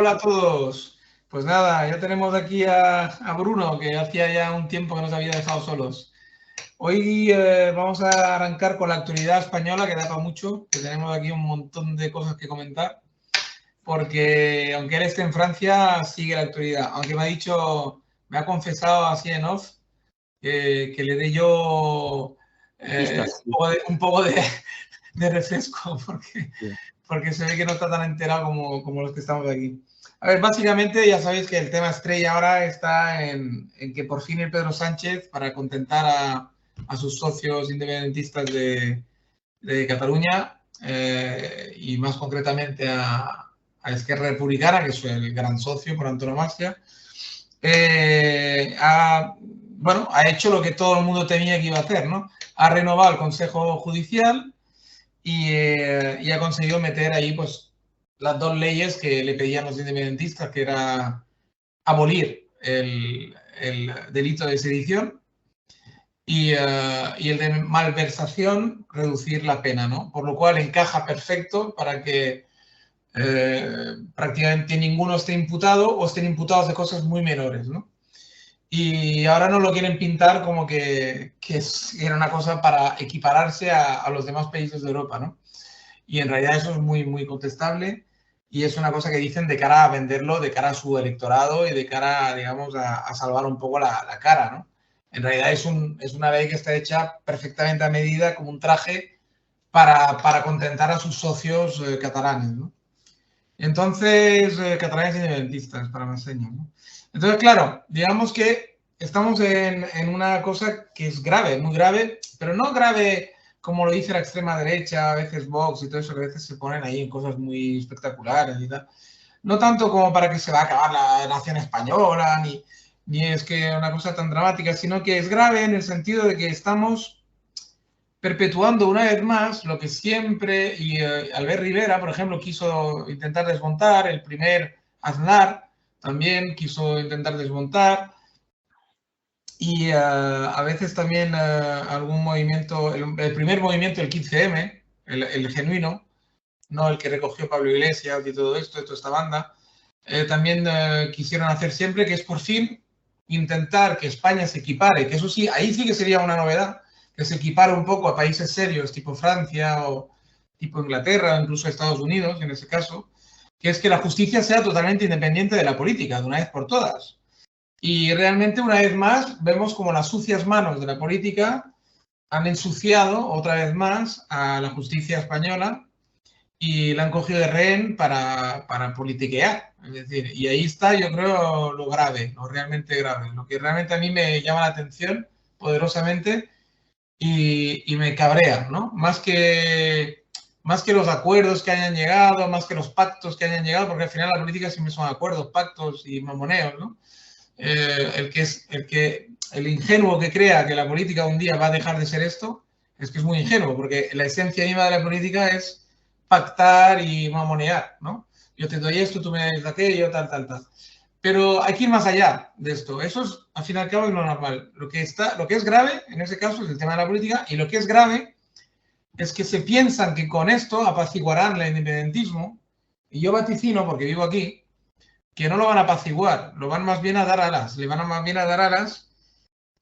Hola a todos. Pues nada, ya tenemos aquí a Bruno, que hacía ya un tiempo que nos había dejado solos. Hoy vamos a arrancar con la actualidad española, que da para mucho, que tenemos aquí un montón de cosas que comentar, porque aunque él esté en Francia, sigue la actualidad. Aunque me ha confesado así en off, que le dé yo un poco de refresco, porque se ve que no está tan enterado como los que estamos aquí. A ver, básicamente ya sabéis que el tema estrella ahora está en que por fin el Pedro Sánchez, para contentar a sus socios independentistas de Cataluña, y más concretamente a Esquerra Republicana, que es el gran socio por antonomasia, ha hecho lo que todo el mundo temía que iba a hacer, ¿no? Ha renovado el Consejo Judicial y ha conseguido meter ahí pues las dos leyes que le pedían los independentistas, que era abolir el delito de sedición y el de malversación, reducir la pena, ¿no? Por lo cual encaja perfecto para que prácticamente ninguno esté imputado o estén imputados de cosas muy menores, ¿no? Y ahora nos lo quieren pintar como que era una cosa para equipararse a los demás países de Europa, ¿no? Y en realidad eso es muy, muy contestable y es una cosa que dicen de cara a venderlo, de cara a su electorado y de cara, digamos, a salvar un poco la cara, ¿no? En realidad es una ley que está hecha perfectamente a medida, como un traje para contentar a sus socios catalanes, ¿no? Entonces, catalanes independentistas, para más señas, ¿no? Entonces, claro, digamos que estamos en una cosa que es grave, muy grave, pero no grave como lo dice la extrema derecha, a veces Vox y todo eso, que a veces se ponen ahí en cosas muy espectaculares y tal. No tanto como para que se va a acabar la nación española, ni es que una cosa tan dramática, sino que es grave en el sentido de que estamos perpetuando una vez más lo que siempre, y Albert Rivera, por ejemplo, quiso intentar desmontar, el primer Aznar también quiso intentar desmontar, y a veces también algún movimiento, el primer movimiento, el 15M, el genuino, no el que recogió Pablo Iglesias y todo esto, de toda esta banda, también quisieron hacer siempre, que es por fin intentar que España se equipare, que eso sí, ahí sí que sería una novedad, que se equipare un poco a países serios tipo Francia o tipo Inglaterra, o incluso Estados Unidos en ese caso, que es que la justicia sea totalmente independiente de la política, de una vez por todas. Y realmente, una vez más, vemos como las sucias manos de la política han ensuciado otra vez más a la justicia española y la han cogido de rehén para politiquear. Es decir, y ahí está, yo creo, lo grave, lo realmente grave, lo que realmente a mí me llama la atención poderosamente y me cabrea, ¿no? Más que los acuerdos que hayan llegado, más que los pactos que hayan llegado, porque al final la política siempre son acuerdos, pactos y mamoneos, ¿no? El ingenuo que crea que la política un día va a dejar de ser esto, es que es muy ingenuo, porque la esencia misma de la política es pactar y mamonear, ¿no? Yo te doy esto, tú me das aquello, tal, tal, tal. Pero hay que ir más allá de esto. Eso es, al fin y al cabo, es lo normal. Lo que es grave, en ese caso, es el tema de la política, y lo que es grave es que se piensan que con esto apaciguarán el independentismo, y yo vaticino, porque vivo aquí, que no lo van a apaciguar, lo van más bien a dar alas, le van a más bien a dar alas,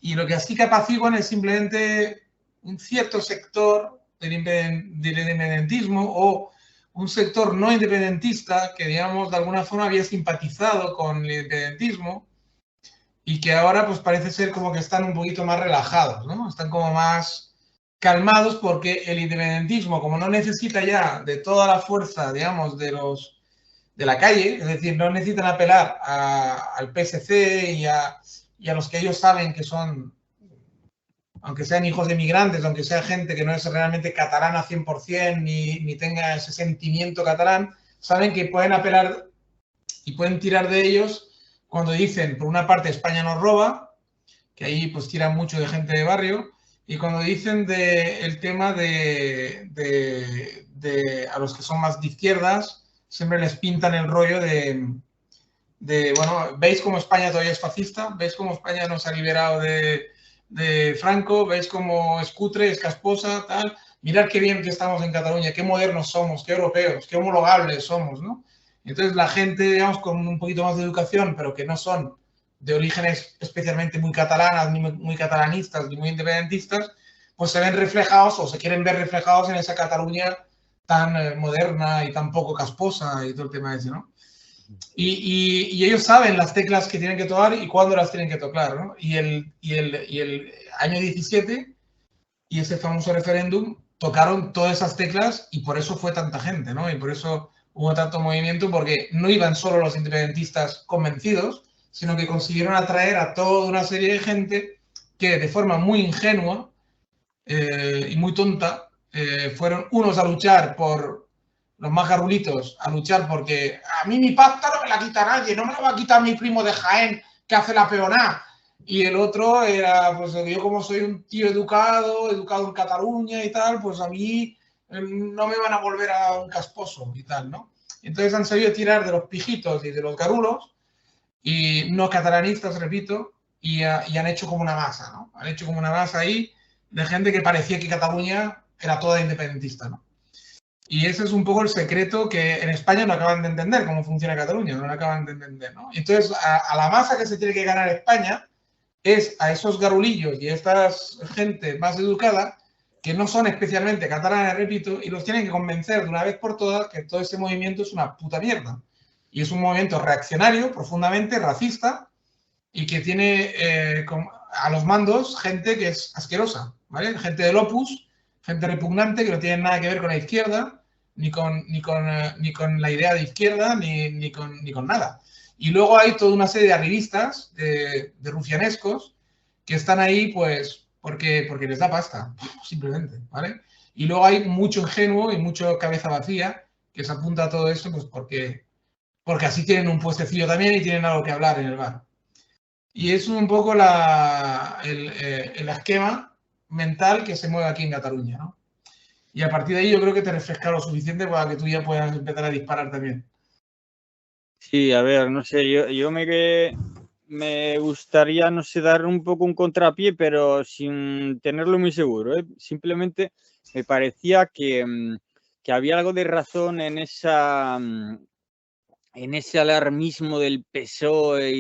y lo que así que apaciguan es simplemente un cierto sector del independentismo o un sector no independentista que, digamos, de alguna forma había simpatizado con el independentismo y que ahora pues parece ser como que están un poquito más relajados, ¿no? Están como más calmados porque el independentismo, como no necesita ya de toda la fuerza, digamos, de la calle, es decir, no necesitan apelar al PSC y a los que ellos saben que son, aunque sean hijos de migrantes, aunque sea gente que no es realmente catalana 100% ni tenga ese sentimiento catalán, saben que pueden apelar y pueden tirar de ellos cuando dicen, por una parte, España nos roba, que ahí pues tiran mucho de gente de barrio, y cuando dicen el tema de a los que son más de izquierdas, siempre les pintan el rollo bueno, ¿veis cómo España todavía es fascista? ¿Veis cómo España no se ha liberado de Franco? ¿Veis cómo es cutre, es casposa, tal? Mirad qué bien que estamos en Cataluña, qué modernos somos, qué europeos, qué homologables somos, ¿no? Entonces la gente, digamos, con un poquito más de educación, pero que no son de orígenes especialmente muy catalanas, ni muy catalanistas, ni muy independentistas, pues se ven reflejados o se quieren ver reflejados en esa Cataluña tan moderna y tan poco casposa y todo el tema ese, ¿no? Y ellos saben las teclas que tienen que tocar y cuándo las tienen que tocar, ¿no? Y el año 17 y ese famoso referéndum tocaron todas esas teclas y por eso fue tanta gente, ¿no? Y por eso hubo tanto movimiento, porque no iban solo los independentistas convencidos, sino que consiguieron atraer a toda una serie de gente que de forma muy ingenua y muy tonta fueron unos a luchar por los más garulitos, a luchar porque a mí mi pasta no me la quita nadie, no me la va a quitar mi primo de Jaén que hace la peonada. Y el otro era, pues yo como soy un tío educado en Cataluña y tal, pues a mí no me van a volver a un casposo y tal, ¿no? Entonces han sabido tirar de los pijitos y de los garulos, y no catalanistas, repito, y han hecho como una masa, ¿no? Han hecho como una masa ahí de gente que parecía que Cataluña era toda independentista, ¿no? Y ese es un poco el secreto que en España no acaban de entender, cómo funciona Cataluña, no lo acaban de entender, ¿no? Entonces, a la masa que se tiene que ganar España es a esos garulillos y a esta gente más educada que no son especialmente catalanes, repito, y los tienen que convencer de una vez por todas que todo ese movimiento es una puta mierda. Y es un movimiento reaccionario, profundamente racista, y que tiene a los mandos gente que es asquerosa, ¿vale? Gente del Opus, gente repugnante que no tiene nada que ver con la izquierda, ni con la idea de izquierda, ni con nada. Y luego hay toda una serie de arribistas, de rufianescos, que están ahí pues porque les da pasta, simplemente, ¿vale? Y luego hay mucho ingenuo y mucho cabeza vacía que se apunta a todo eso pues porque así tienen un puestecillo también y tienen algo que hablar en el bar. Y es un poco el esquema mental que se mueve aquí en Cataluña, ¿no? Y a partir de ahí yo creo que te refresca lo suficiente para que tú ya puedas empezar a disparar también. Sí, a ver, no sé, yo me gustaría, no sé, dar un poco un contrapié, pero sin tenerlo muy seguro, ¿eh? Simplemente me parecía que había algo de razón en en ese alarmismo del PSOE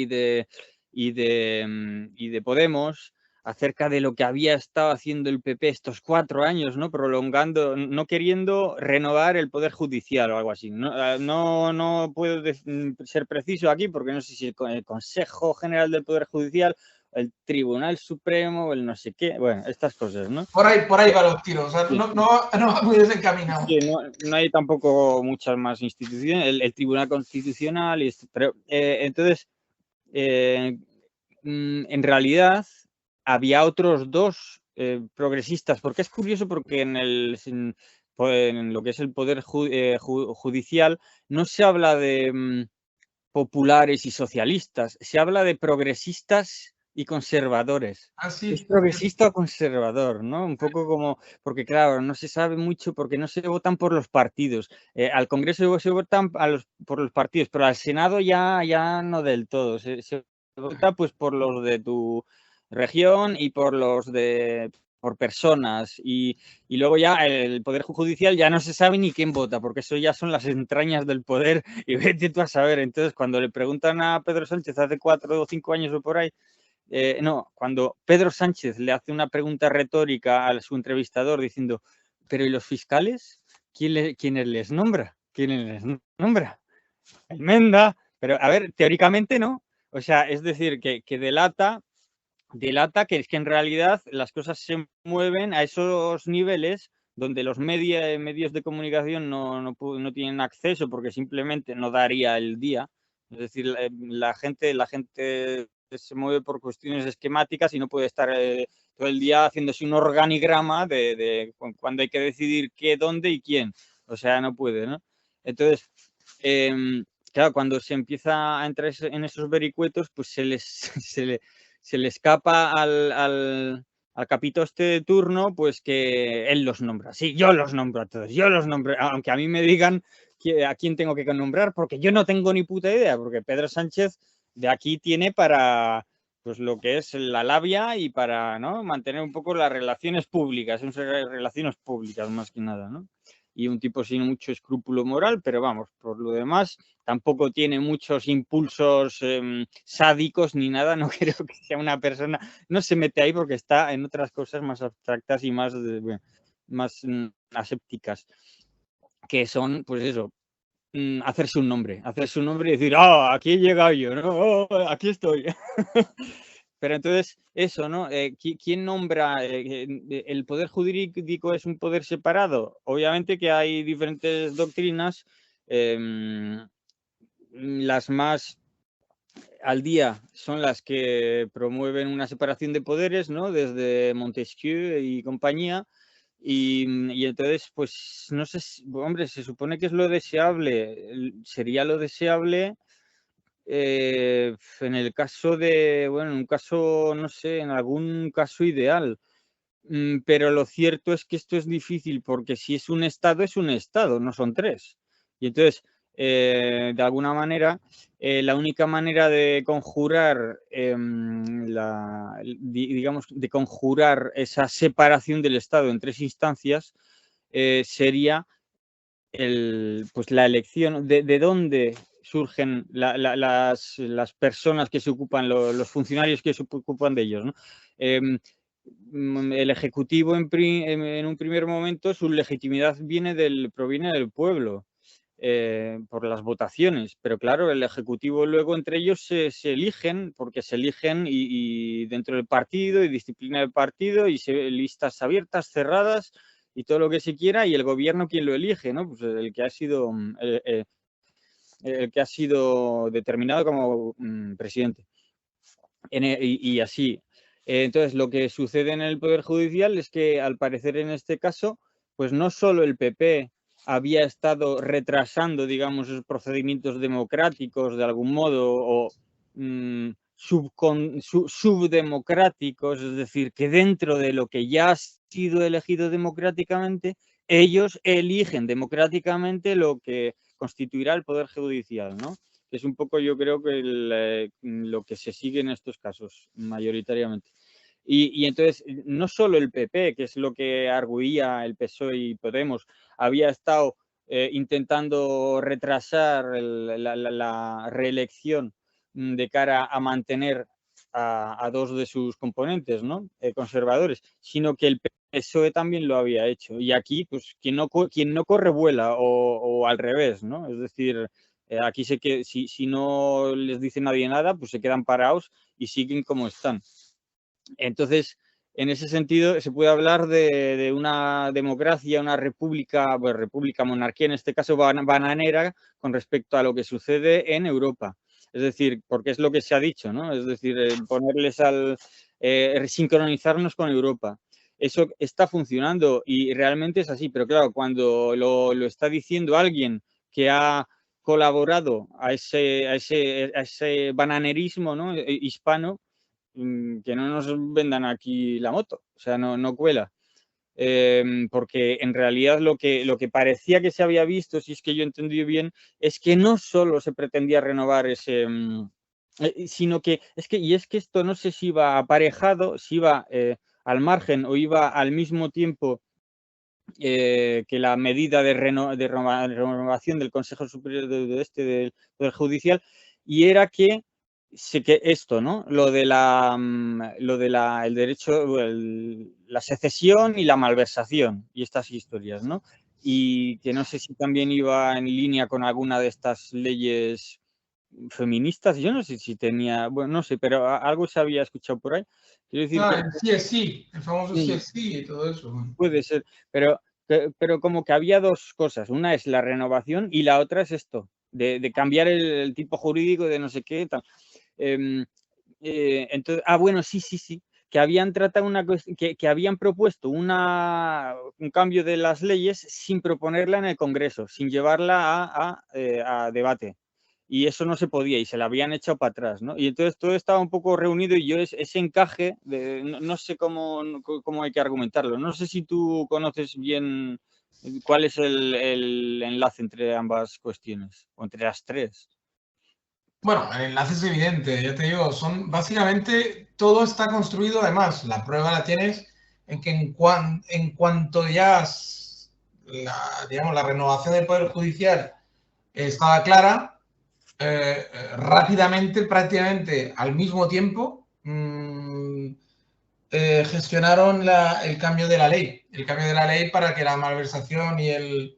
y de Podemos acerca de lo que había estado haciendo el PP estos 4 años, ¿no? Prolongando, no queriendo renovar el Poder Judicial o algo así. No puedo ser preciso aquí porque no sé si el Consejo General del Poder Judicial, el Tribunal Supremo, el no sé qué, bueno, estas cosas, ¿no? Por ahí van los tiros, o sea, Sí. no va muy desencaminado. Sí, no hay tampoco muchas más instituciones, el Tribunal Constitucional, pero entonces, en realidad había otros dos progresistas, porque es curioso porque en lo que es el Poder Judicial no se habla de populares y socialistas, se habla de progresistas y conservadores. Ah, Es sí. progresista o conservador, ¿no? Un poco como, porque claro, no se sabe mucho porque no se votan por los partidos. Al Congreso se votan por los partidos, pero al Senado ya no del todo. Se vota pues por los de tu región y por personas. Y luego ya el Poder Judicial ya no se sabe ni quién vota, porque eso ya son las entrañas del poder y vete tú a saber. Entonces, cuando le preguntan a Pedro Sánchez hace 4 o 5 años o por ahí, no, cuando Pedro Sánchez le hace una pregunta retórica a su entrevistador diciendo, pero ¿y los fiscales? ¿Quiénes les nombra? ¿Quiénes les nombra? Enmenda, pero a ver, teóricamente no. O sea, es decir, que delata que es que en realidad las cosas se mueven a esos niveles donde los medios de comunicación no tienen acceso porque simplemente no daría el día. Es decir, la gente se mueve por cuestiones esquemáticas y no puede estar todo el día haciéndose un organigrama de cuando hay que decidir qué, dónde y quién. O sea, no puede, ¿no? Entonces, claro, cuando se empieza a entrar en esos vericuetos, pues se le escapa al capitoste de turno, pues que él los nombra. Sí, yo los nombro a todos, yo los nombro, aunque a mí me digan a quién tengo que nombrar, porque yo no tengo ni puta idea, porque Pedro Sánchez de aquí tiene para pues lo que es la labia y para, ¿no?, mantener un poco las relaciones públicas, relaciones públicas más que nada, ¿no? y un tipo sin mucho escrúpulo moral, pero vamos, por lo demás, tampoco tiene muchos impulsos sádicos ni nada, no creo que sea una persona, no se mete ahí porque está en otras cosas más abstractas y más, asépticas, que son, pues eso, hacerse un nombre y decir, ¡ah, aquí he llegado yo, ¿no? Oh, aquí estoy. Pero entonces, eso, ¿no? ¿Quién nombra? ¿El poder jurídico es un poder separado? Obviamente que hay diferentes doctrinas, las más al día son las que promueven una separación de poderes, ¿no? Desde Montesquieu y compañía. Y entonces, pues, no sé, hombre, se supone que es lo deseable. Sería lo deseable en el caso de, bueno, en un caso, no sé, en algún caso ideal. Pero lo cierto es que esto es difícil porque si es un estado, no son tres. Y entonces, de alguna manera, la única manera de conjurar, digamos, de conjurar esa separación del Estado en tres instancias sería pues la elección de dónde surgen las personas que se ocupan, los funcionarios que se ocupan de ellos, ¿no? El Ejecutivo en un primer momento, su legitimidad proviene del pueblo por las votaciones, pero claro, el Ejecutivo luego entre ellos se eligen, porque se eligen y dentro del partido y disciplina del partido y listas abiertas, cerradas y todo lo que se quiera, y el gobierno quien lo elige, ¿no? Pues el que ha sido determinado como presidente. Y así. Entonces, lo que sucede en el Poder Judicial es que, al parecer, en este caso, pues no solo el PP había estado retrasando, digamos, esos procedimientos democráticos de algún modo o subdemocráticos, es decir, que dentro de lo que ya ha sido elegido democráticamente, ellos eligen democráticamente lo que constituirá el Poder Judicial, ¿no? Es un poco, yo creo que lo que se sigue en estos casos, mayoritariamente. Y entonces, no solo el PP, que es lo que arguía el PSOE y Podemos, había estado intentando retrasar la reelección de cara a mantener a dos de sus componentes, ¿no? Conservadores, sino que el PSOE también lo había hecho. Y aquí, pues, quien no corre vuela, o al revés, ¿no? Es decir, aquí si no les dice nadie nada, pues se quedan parados y siguen como están. Entonces, en ese sentido, se puede hablar de una democracia, una república, pues república, monarquía, en este caso bananera, con respecto a lo que sucede en Europa. Es decir, porque es lo que se ha dicho, ¿no? Es decir, sincronizarnos con Europa. Eso está funcionando y realmente es así, pero claro, cuando lo está diciendo alguien que ha colaborado a ese bananerismo, ¿no? Hispano, que no nos vendan aquí la moto, o sea, no cuela. Porque en realidad lo que parecía que se había visto, si es que yo he entendido bien, es que no solo se pretendía renovar sino que es que esto no sé si iba aparejado, si iba al margen o iba al mismo tiempo que la medida de renovación del Consejo Superior del Poder Judicial, y era que esto, ¿no? Lo de el derecho, la secesión y la malversación y estas historias, ¿no? Y que no sé si también iba en línea con alguna de estas leyes feministas. Yo no sé si tenía, bueno, no sé, pero algo se había escuchado por ahí. Quiero decir que el CSI, el famoso sí, CSI y todo eso. puede ser, pero como que había dos cosas. Una es la renovación y la otra es esto, de cambiar el tipo jurídico de no sé qué, tal. Entonces, bueno, sí, que habían tratado que habían propuesto un cambio de las leyes sin proponerla en el Congreso, sin llevarla a debate. Y eso no se podía y se la habían echado para atrás, ¿no? Y entonces todo estaba un poco reunido y yo ese encaje, no sé cómo hay que argumentarlo. No sé si tú conoces bien cuál es el enlace entre ambas cuestiones, o entre las tres. Bueno, el enlace es evidente, ya te digo, son básicamente todo está construido, además, la prueba la tienes en que en cuanto ya digamos, la renovación del Poder Judicial estaba clara, rápidamente, prácticamente al mismo tiempo, gestionaron el cambio de la ley para que la malversación y el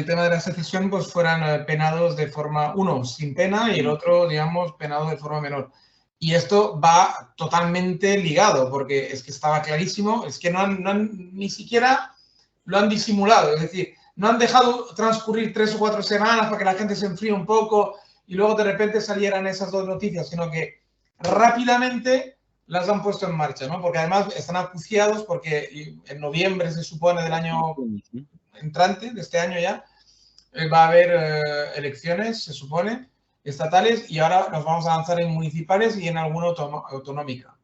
tema de la secesión pues fueran penados de forma, uno sin pena y el otro, digamos, penado de forma menor. Y esto va totalmente ligado, porque es que estaba clarísimo, es que ni siquiera lo han disimulado, es decir, no han dejado transcurrir 3 o 4 semanas para que la gente se enfríe un poco y luego de repente salieran esas dos noticias, sino que rápidamente las han puesto en marcha, ¿no? Porque además están acuciados porque en noviembre se supone del año entrante, de este año ya, va a haber elecciones, se supone, estatales, y ahora nos vamos a lanzar en municipales y en alguna autonómica.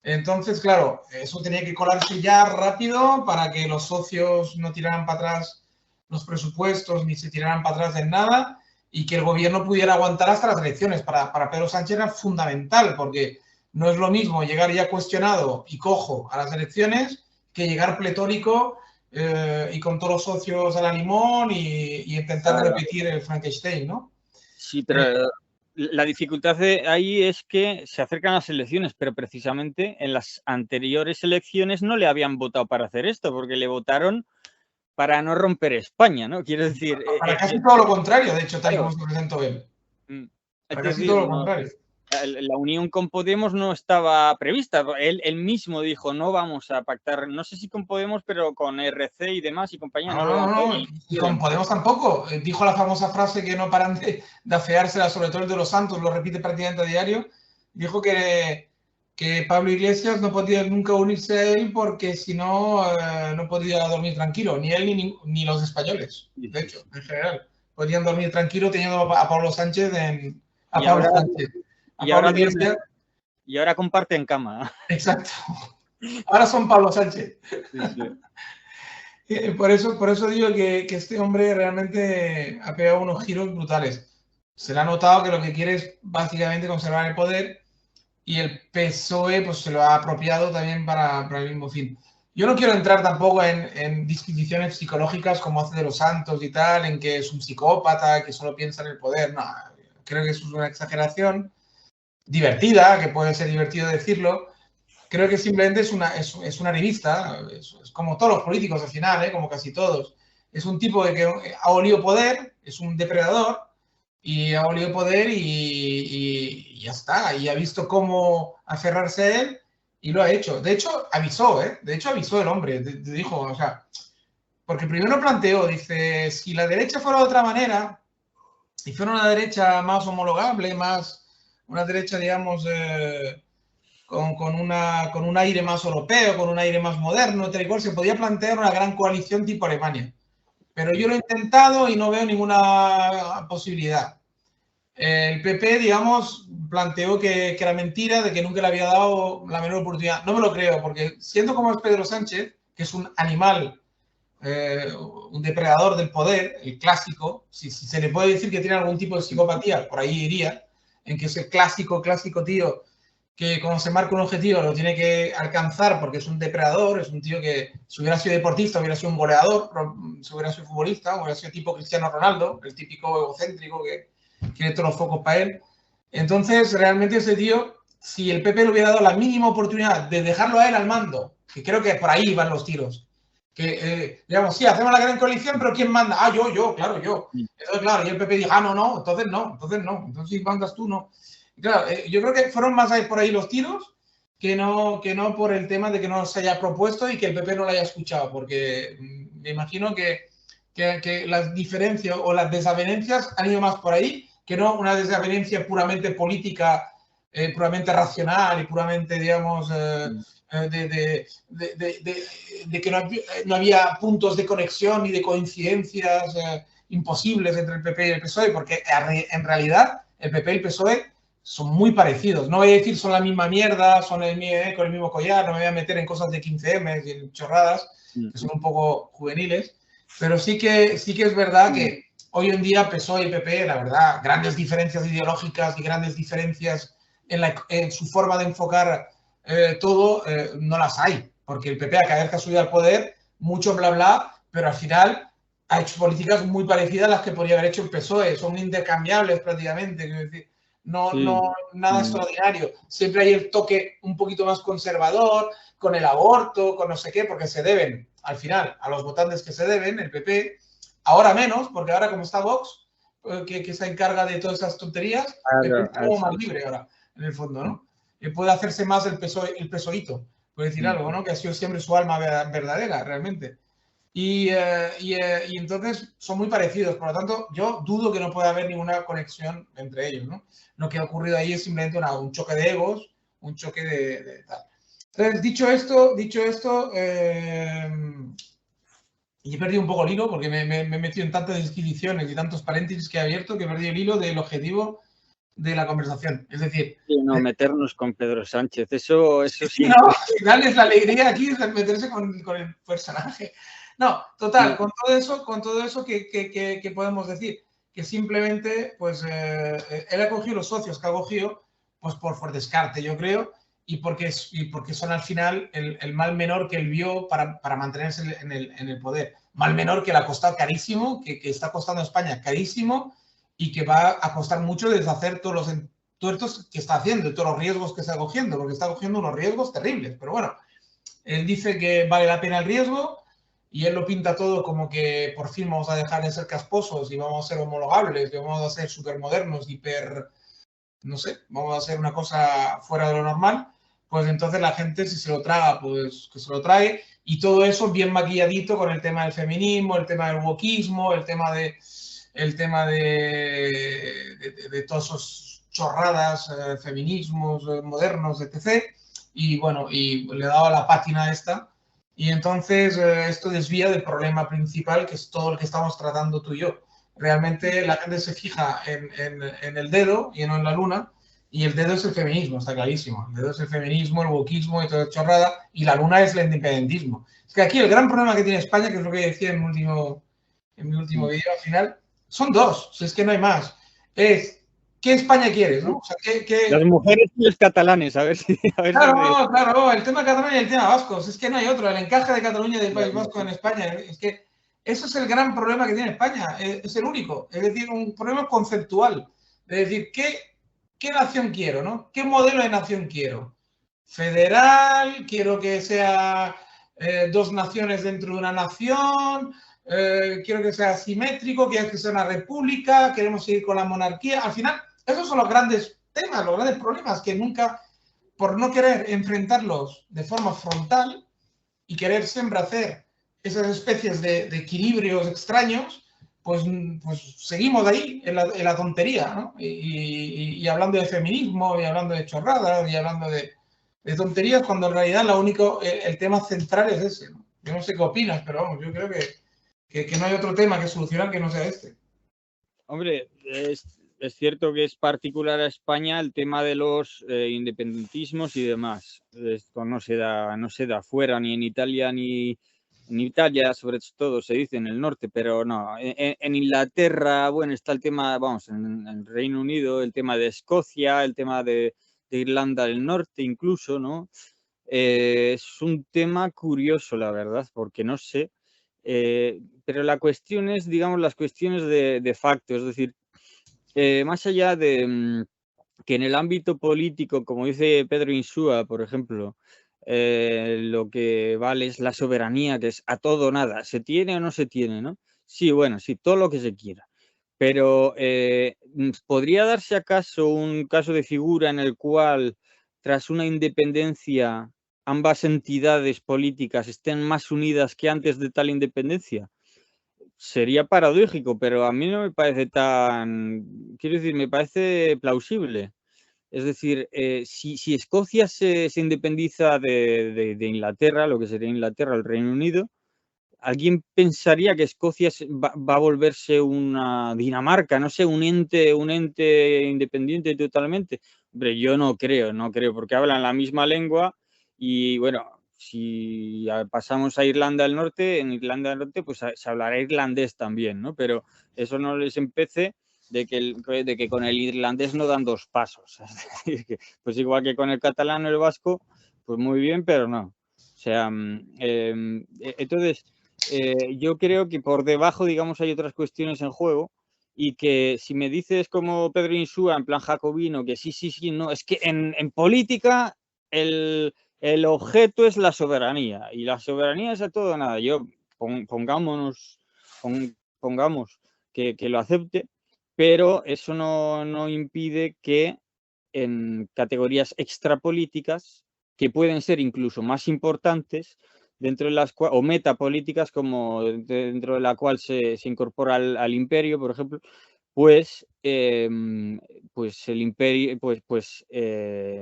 Entonces, claro, eso tenía que colarse ya rápido para que los socios no tiraran para atrás los presupuestos ni se tiraran para atrás en nada y que el gobierno pudiera aguantar hasta las elecciones. Para Pedro Sánchez era fundamental porque no es lo mismo llegar ya cuestionado y cojo a las elecciones que llegar pletórico y con todos los socios a la limón y intentar repetir el Frankenstein, ¿no? Sí, pero la dificultad ahí es que se acercan las elecciones, pero precisamente en las anteriores elecciones no le habían votado para hacer esto, porque le votaron para no romper España, ¿no? Quiero decir... Para casi todo lo contrario, de hecho, tal y como se presentó él. Para casi todo lo contrario. La unión con Podemos no estaba prevista. Él mismo dijo, no vamos a pactar, no sé si con Podemos, pero con RC y demás y compañía. No, y con Podemos tampoco. Dijo la famosa frase que no paran de afeársela, sobre todo el de los Santos, lo repite prácticamente a diario. Dijo que Pablo Iglesias no podía nunca unirse a él porque si no, no podía dormir tranquilo, ni él ni los españoles, de hecho, en general. Podían dormir tranquilo teniendo a Pablo Sánchez Y ahora comparten cama. Exacto. Ahora son Pablo Sánchez. Sí. Por eso digo que este hombre realmente ha pegado unos giros brutales. Se le ha notado que lo que quiere es básicamente conservar el poder y el PSOE pues, se lo ha apropiado también para el mismo fin. Yo no quiero entrar tampoco en disquisiciones psicológicas como hace de los Santos y tal, en que es un psicópata, que solo piensa en el poder. No, creo que eso es una exageración divertida, que puede ser divertido decirlo. Creo que simplemente es una revista, es como todos los políticos al final, como casi todos. Es un tipo de que ha olido poder, es un depredador, y ha olido poder y ya está. Y ha visto cómo aferrarse a él y lo ha hecho. De hecho, avisó, el hombre. Dijo, o sea, porque primero planteó, dice, si la derecha fuera de otra manera, y fuera una derecha más homologable, una derecha, digamos, con un aire más europeo, con un aire más moderno, tal y cual, se podía plantear una gran coalición tipo Alemania. Pero yo lo he intentado y no veo ninguna posibilidad. El PP, digamos, planteó que era mentira, de que nunca le había dado la menor oportunidad. No me lo creo, porque siendo como es Pedro Sánchez, que es un animal, un depredador del poder, el clásico, si se le puede decir que tiene algún tipo de psicopatía, por ahí iría, en que es el clásico tío que cuando se marca un objetivo lo tiene que alcanzar porque es un depredador, es un tío que si hubiera sido deportista hubiera sido un goleador, si hubiera sido futbolista, hubiera sido tipo Cristiano Ronaldo, el típico egocéntrico que quiere todos los focos para él. Entonces, realmente ese tío, si el PP le hubiera dado la mínima oportunidad de dejarlo a él al mando, que creo que por ahí van los tiros, que, digamos, sí, hacemos la gran coalición, pero ¿quién manda? Ah, yo, claro, yo. Entonces, claro, y el PP dijo, no, entonces entonces si mandas tú, no. Claro, yo creo que fueron más por ahí los tiros que no por el tema de que no se haya propuesto y que el PP no lo haya escuchado, porque me imagino que las diferencias o las desavenencias han ido más por ahí que no una desavenencia puramente política, puramente racional y puramente, digamos, de que no había puntos de conexión ni de coincidencias imposibles entre el PP y el PSOE, porque en realidad el PP y el PSOE son muy parecidos. No voy a decir son la misma mierda, son con el mismo collar, no me voy a meter en cosas de 15M y en chorradas, que son un poco juveniles, pero sí que es verdad que hoy en día PSOE y PP, la verdad, grandes diferencias ideológicas y grandes diferencias en su forma de enfocar todo, no las hay, porque el PP, a cada vez que ha subido al poder, mucho bla bla, pero al final ha hecho políticas muy parecidas a las que podría haber hecho el PSOE, son intercambiables prácticamente, quiero decir, no nada extraordinario. Siempre hay el toque un poquito más conservador, con el aborto, con no sé qué, porque se deben, al final, a los votantes que se deben, el PP, ahora menos, porque ahora como está Vox, que se encarga de todas esas tonterías, el PP está como más libre ahora, en el fondo, ¿no? Y puede hacerse más el PSOEito, por decir algo, ¿no? Que ha sido siempre su alma verdadera, realmente. Y entonces son muy parecidos, por lo tanto, yo dudo que no pueda haber ninguna conexión entre ellos, ¿no? Lo que ha ocurrido ahí es simplemente un choque de egos, un choque de tal. Entonces, dicho esto, y he perdido un poco el hilo porque me he metido en tantas disquisiciones y tantos paréntesis que he abierto que he perdido el hilo del objetivo de la conversación. Es decir, sí, no, meternos con Pedro Sánchez, eso sí. No, al final es la alegría aquí es meterse con el personaje. No, total, con todo eso que podemos decir, que simplemente, pues, él ha cogido los socios que ha cogido, pues por descarte, yo creo, y porque son al final el mal menor que él vio para mantenerse en el poder. Mal menor que le ha costado carísimo, que está costando a España carísimo y que va a costar mucho deshacer todos los tuertos que está haciendo y todos los riesgos que está cogiendo, porque está cogiendo unos riesgos terribles. Pero bueno, él dice que vale la pena el riesgo y él lo pinta todo como que por fin vamos a dejar de ser casposos y vamos a ser homologables, y vamos a ser súper modernos, no sé, vamos a hacer una cosa fuera de lo normal. Pues entonces la gente, si se lo traga, pues que se lo trague. Y todo eso bien maquilladito con el tema del feminismo, el tema del wokismo, el tema de todos esos chorradas, feminismos modernos, etc. Y bueno, y le daba la pátina esta. Y entonces esto desvía del problema principal, que es todo el que estamos tratando tú y yo. Realmente la gente se fija en el dedo y no en la luna, y el dedo es el feminismo, está clarísimo. El dedo es el feminismo, el wokismo y toda chorrada, y la luna es el independentismo. Es que aquí el gran problema que tiene España, que es lo que decía en mi último vídeo al final, son dos, si es que no hay más. Es, ¿qué España quieres? ¿No? O sea, Las mujeres y los catalanes, a ver si... Claro, el tema catalán y el tema vasco, es que no hay otro, el encaje de Cataluña y del País Vasco en España, es que eso es el gran problema que tiene España, es el único, es decir, un problema conceptual, es decir, ¿qué nación quiero? ¿No? ¿Qué modelo de nación quiero? Federal, quiero que sea dos naciones dentro de una nación, quiero que sea asimétrico, quiero que sea una república, queremos seguir con la monarquía. Al final, esos son los grandes temas, los grandes problemas que nunca, por no querer enfrentarlos de forma frontal y querer siempre hacer esas especies de equilibrios extraños, pues seguimos ahí en la tontería, ¿no? Y hablando de feminismo, y hablando de chorradas, y hablando de tonterías, cuando en realidad el tema central es ese, ¿no? Yo no sé qué opinas, pero vamos, yo creo que no hay otro tema que solucionar que no sea este. Hombre, es cierto que es particular a España el tema de los independentismos y demás. Esto no se da fuera, ni en Italia, ni en Italia, sobre todo se dice en el norte, pero no. En Inglaterra, bueno, está el tema, vamos, en el Reino Unido, el tema de Escocia, el tema de Irlanda del Norte incluso, ¿no? Es un tema curioso, la verdad, porque no sé. Pero la cuestión es, digamos, las cuestiones de facto, es decir, más allá de que en el ámbito político, como dice Pedro Insúa, por ejemplo, lo que vale es la soberanía, que es a todo o nada, ¿se tiene o no se tiene, no? Sí, bueno, sí, todo lo que se quiera. Pero ¿podría darse acaso un caso de figura en el cual, tras una independencia, ambas entidades políticas estén más unidas que antes de tal independencia? Sería paradójico, pero a mí no me parece quiero decir, me parece plausible. Es decir, si Escocia se independiza de Inglaterra, lo que sería Inglaterra, el Reino Unido, ¿alguien pensaría que Escocia va a volverse una Dinamarca, no sé, un ente independiente totalmente? Hombre, yo no creo, porque hablan la misma lengua y bueno, si pasamos a Irlanda del Norte, en Irlanda del Norte pues se hablará irlandés también, ¿no? Pero eso no les empece de que con el irlandés no dan dos pasos. Pues igual que con el catalán o el vasco, pues muy bien, pero no. O sea, entonces yo creo que por debajo, digamos, hay otras cuestiones en juego y que si me dices como Pedro Insúa, en plan jacobino, que sí, sí, sí, no, es que en política el objeto es la soberanía y la soberanía es a todo o nada. Yo pongamos que lo acepte, pero eso no impide que en categorías extrapolíticas, que pueden ser incluso más importantes, dentro de las o metapolíticas, como dentro de la cual se incorpora al imperio, por ejemplo, pues, pues el imperio,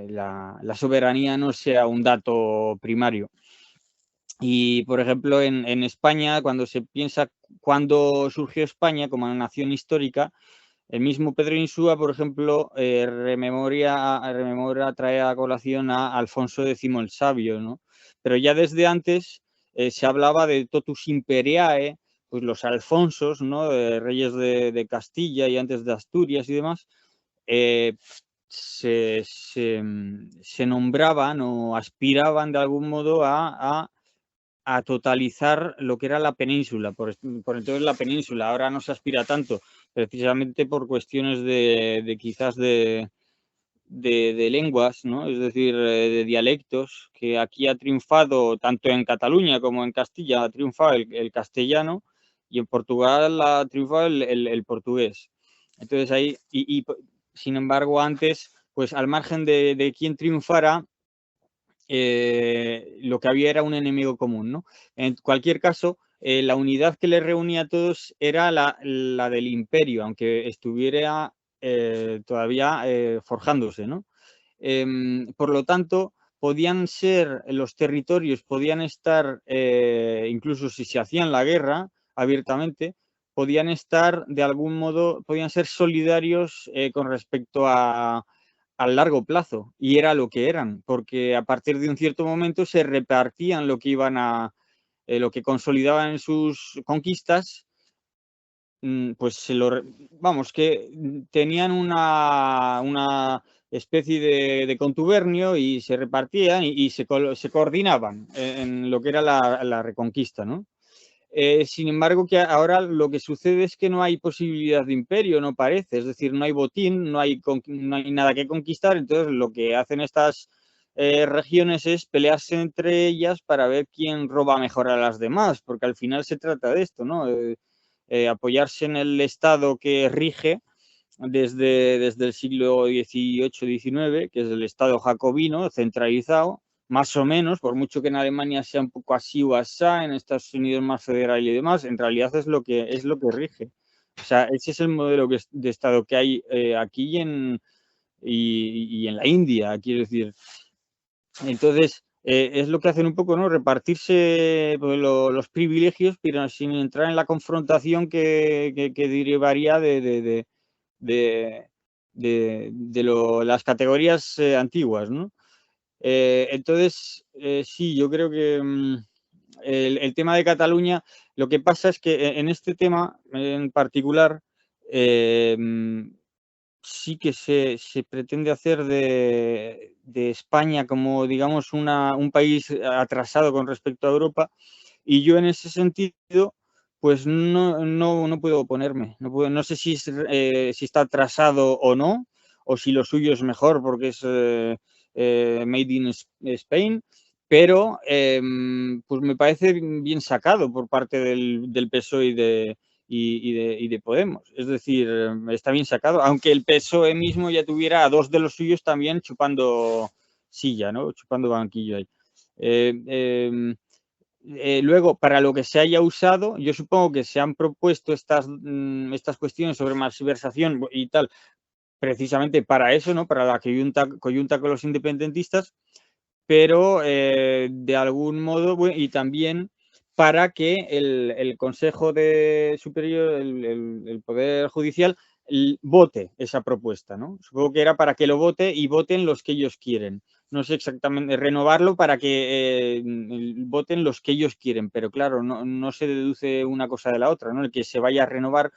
la soberanía no sea un dato primario. Y, por ejemplo, en España, cuando se piensa cuándo surgió España como una nación histórica, el mismo Pedro Insúa, por ejemplo, trae a colación a Alfonso X el Sabio, ¿no? Pero ya desde antes se hablaba de totus imperiae, pues los alfonsos, ¿no? Reyes de Castilla y antes de Asturias y demás, eh, se nombraban o aspiraban de algún modo a totalizar lo que era la península, por entonces la península. Ahora no se aspira tanto, precisamente por cuestiones de quizás de lenguas, ¿no? Es decir, de dialectos, que aquí ha triunfado tanto en Cataluña como en Castilla, ha triunfado el castellano y en Portugal ha triunfado el portugués. Entonces ahí, sin embargo, antes, pues al margen de quién triunfara, lo que había era un enemigo común, ¿no? En cualquier caso, la unidad que les reunía a todos era la del imperio, aunque estuviera todavía forjándose, ¿no? Por lo tanto, podían ser, los territorios podían estar, incluso si se hacían la guerra abiertamente, podían estar de algún modo, podían ser solidarios con respecto al largo plazo, y era lo que eran, porque a partir de un cierto momento se repartían lo que iban lo que consolidaban en sus conquistas, pues vamos, que tenían una especie de contubernio y se repartían y se coordinaban en lo que era la reconquista, ¿no? Sin embargo, que ahora lo que sucede es que no hay posibilidad de imperio, no parece. Es decir, no hay botín, no hay nada que conquistar. Entonces, lo que hacen estas regiones es pelearse entre ellas para ver quién roba mejor a las demás, porque al final se trata de esto, ¿no? Apoyarse en el Estado que rige desde el siglo XVIII-XIX, que es el Estado jacobino, centralizado, más o menos, por mucho que en Alemania sea un poco así o asá, en Estados Unidos más federal y demás, en realidad es lo que rige. O sea, ese es el modelo de Estado que hay aquí y en la India, quiero decir. Entonces, es lo que hacen un poco, ¿no? Repartirse pues, los privilegios, pero sin entrar en la confrontación que derivaría de las categorías antiguas, ¿no? Entonces, sí, yo creo que el tema de Cataluña, lo que pasa es que en este tema en particular, sí que se pretende hacer de España como, digamos, un país atrasado con respecto a Europa, y yo en ese sentido, pues no puedo oponerme. No sé si está atrasado o no, o si lo suyo es mejor porque es made in Spain, pero pues me parece bien sacado por parte del PSOE y de Podemos. Es decir, está bien sacado, aunque el PSOE mismo ya tuviera a dos de los suyos también chupando silla, ¿no? Chupando banquillo ahí. Luego, para lo que se haya usado, yo supongo que se han propuesto estas cuestiones sobre malversación y tal, precisamente para eso, ¿no? Para la coyunta con los independentistas, pero de algún modo, y también para que el Consejo Superior, el Poder Judicial, vote esa propuesta, ¿no? Supongo que era para que lo vote y voten los que ellos quieren. No sé exactamente, renovarlo para que voten los que ellos quieren, pero claro, no se deduce una cosa de la otra, ¿no? El que se vaya a renovar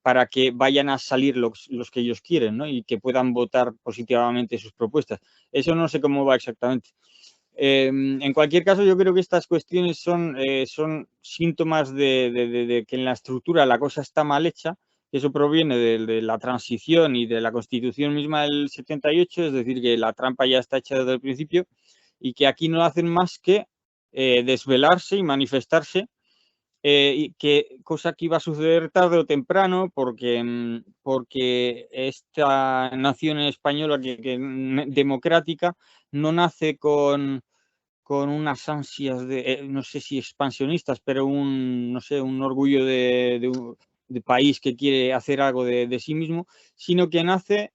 para que vayan a salir los que ellos quieren, ¿no? Y que puedan votar positivamente sus propuestas. Eso no sé cómo va exactamente. En cualquier caso, yo creo que estas cuestiones son síntomas de que en la estructura la cosa está mal hecha. Eso proviene de la transición y de la Constitución misma del 78, es decir, que la trampa ya está hecha desde el principio y que aquí no hacen más que desvelarse y manifestarse, y cosa que iba a suceder tarde o temprano porque esta nación española democrática no nace con unas ansias no sé si expansionistas, pero no sé, un orgullo de país que quiere hacer algo de sí mismo, sino que nace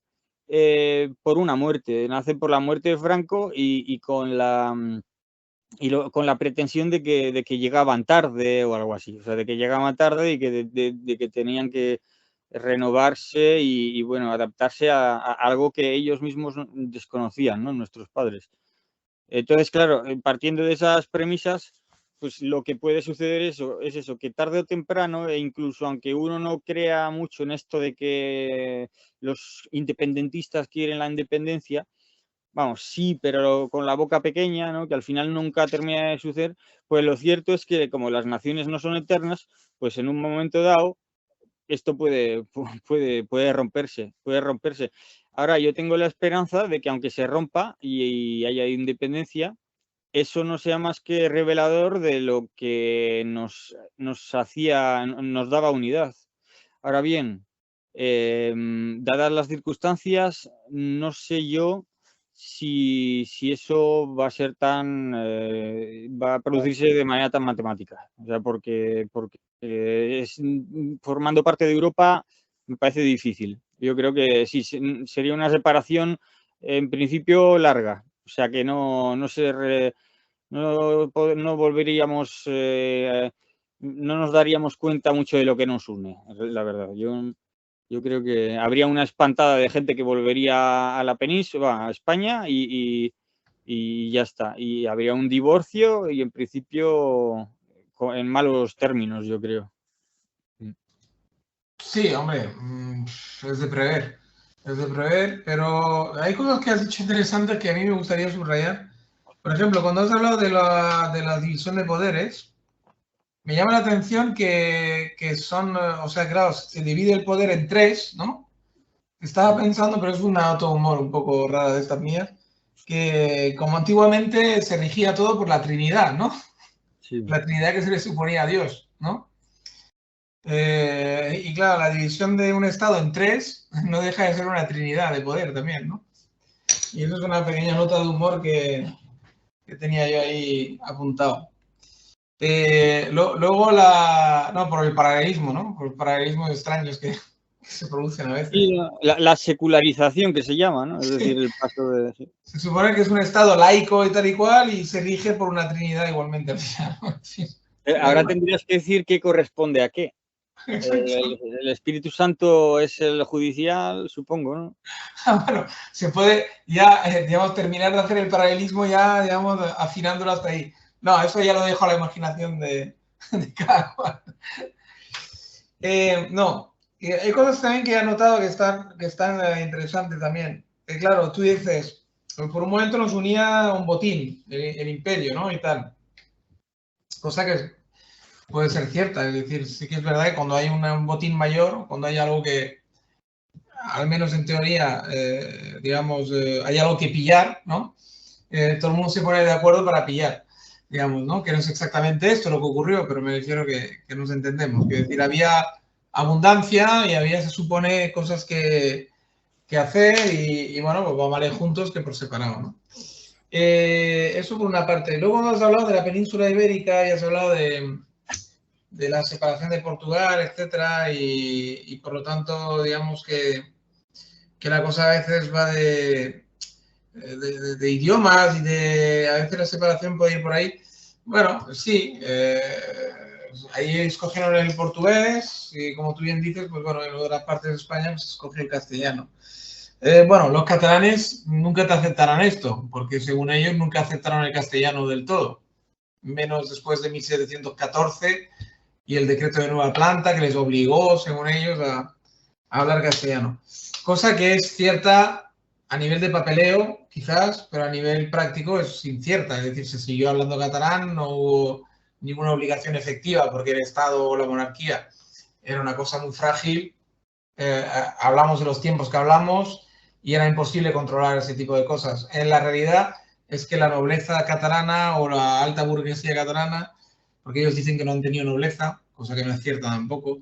por una muerte, nace por la muerte de Franco y con con la pretensión de que llegaban tarde o algo así, o sea, de que llegaban tarde y de que tenían que renovarse y bueno, adaptarse a algo que ellos mismos desconocían, ¿no? Nuestros padres. Entonces, claro, partiendo de esas premisas, pues lo que puede suceder es eso, que tarde o temprano, e incluso aunque uno no crea mucho en esto de que los independentistas quieren la independencia, vamos, sí, pero con la boca pequeña, ¿no? Que al final nunca termina de suceder, pues lo cierto es que como las naciones no son eternas, pues en un momento dado esto puede romperse, puede romperse. Ahora, yo tengo la esperanza de que aunque se rompa y haya independencia, eso no sea más que revelador de lo que nos daba unidad. Ahora bien, dadas las circunstancias, no sé yo si eso va a ser va a producirse de manera tan matemática. O sea, porque formando parte de Europa me parece difícil. Yo creo que sí, sería una separación en principio larga. O sea, que no volveríamos, no nos daríamos cuenta mucho de lo que nos une, la verdad. Yo creo que habría una espantada de gente que volvería a la península, a España, y ya está. Y habría un divorcio y en principio en malos términos, yo creo. Sí, hombre, es de prever. Es de prever, pero hay cosas que has dicho interesantes que a mí me gustaría subrayar. Por ejemplo, cuando has hablado de la división de poderes, me llama la atención que son, o sea, claro, se divide el poder en tres, ¿no? Estaba pensando, pero es una auto-humor un poco rara de estas mías, que como antiguamente se regía todo por la Trinidad, ¿no? Sí. La Trinidad que se le suponía a Dios, ¿no? Y claro, la división de un Estado en tres no deja de ser una trinidad de poder también, ¿no? Y eso es una pequeña nota de humor que tenía yo ahí apuntado. Luego no, por el paralelismo, ¿no? Por el paralelismo extraños que se producen a veces. Sí, la secularización que se llama, ¿no? Es decir, el paso de... Sí. Se supone que es un Estado laico y tal y cual y se rige por una trinidad igualmente. Ahora tendrías que decir qué corresponde a qué. El Espíritu Santo es el judicial, supongo, ¿no? Bueno, se puede ya, digamos, terminar de hacer el paralelismo ya, digamos, afinándolo hasta ahí. No, eso ya lo dejo a la imaginación de cada cual. No, hay cosas también que he notado que están interesantes también. Claro, tú dices, por un momento nos unía un botín, el imperio, ¿no? Y tal. Cosa que puede ser cierta, es decir, sí que es verdad que cuando hay un botín mayor, cuando hay algo que, al menos en teoría, digamos, hay algo que pillar, ¿no? Todo el mundo se pone de acuerdo para pillar, digamos, ¿no? Que no es exactamente esto lo que ocurrió, pero me refiero que nos entendemos. Es decir, había abundancia y había, se supone, cosas que hacer y bueno, pues vamos a ir juntos que por separado, ¿no? Eso por una parte. Luego nos has hablado de la península ibérica y has hablado de la separación de Portugal, etcétera, y por lo tanto, digamos que la cosa a veces va de idiomas y a veces la separación puede ir por ahí. Bueno, sí, ahí escogieron el portugués y como tú bien dices, pues bueno, en otras partes de España pues escogió el castellano. Bueno, los catalanes nunca te aceptarán esto, porque según ellos nunca aceptaron el castellano del todo, menos después de 1714 y el decreto de Nueva Planta que les obligó, según ellos, a hablar castellano. Cosa que es cierta a nivel de papeleo, quizás, pero a nivel práctico es incierta. Es decir, se siguió hablando catalán, no hubo ninguna obligación efectiva porque el Estado o la monarquía era una cosa muy frágil. Hablamos de los tiempos que hablamos y era imposible controlar ese tipo de cosas. En la realidad es que la nobleza catalana o la alta burguesía catalana, porque ellos dicen que no han tenido nobleza, cosa que no es cierta tampoco,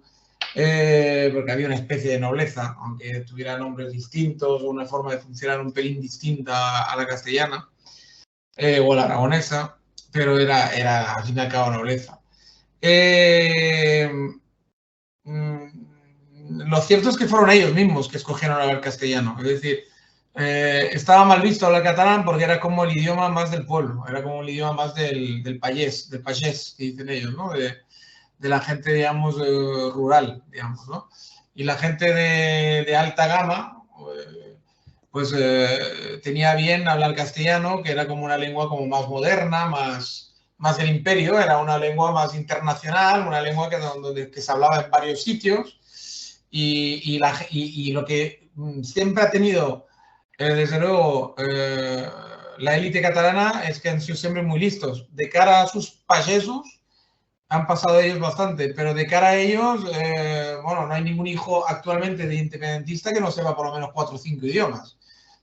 porque había una especie de nobleza, aunque tuviera nombres distintos o una forma de funcionar un pelín distinta a la castellana o a la aragonesa, pero era al fin y al cabo nobleza. Lo cierto es que fueron ellos mismos que escogieron hablar castellano, es decir, estaba mal visto hablar catalán porque era como el idioma más del pueblo, era como el idioma más del payés, que dicen ellos, ¿no? De la gente, digamos, rural, digamos, ¿no? Y la gente de alta gama, pues tenía bien hablar castellano, que era como una lengua como más moderna, más del imperio, era una lengua más internacional, una lengua que se hablaba en varios sitios y lo que siempre ha tenido, desde luego, la élite catalana es que han sido siempre muy listos. De cara a sus payesos, han pasado ellos bastante, pero de cara a ellos, bueno, no hay ningún hijo actualmente de independentista que no sepa por lo menos 4 o 5 idiomas.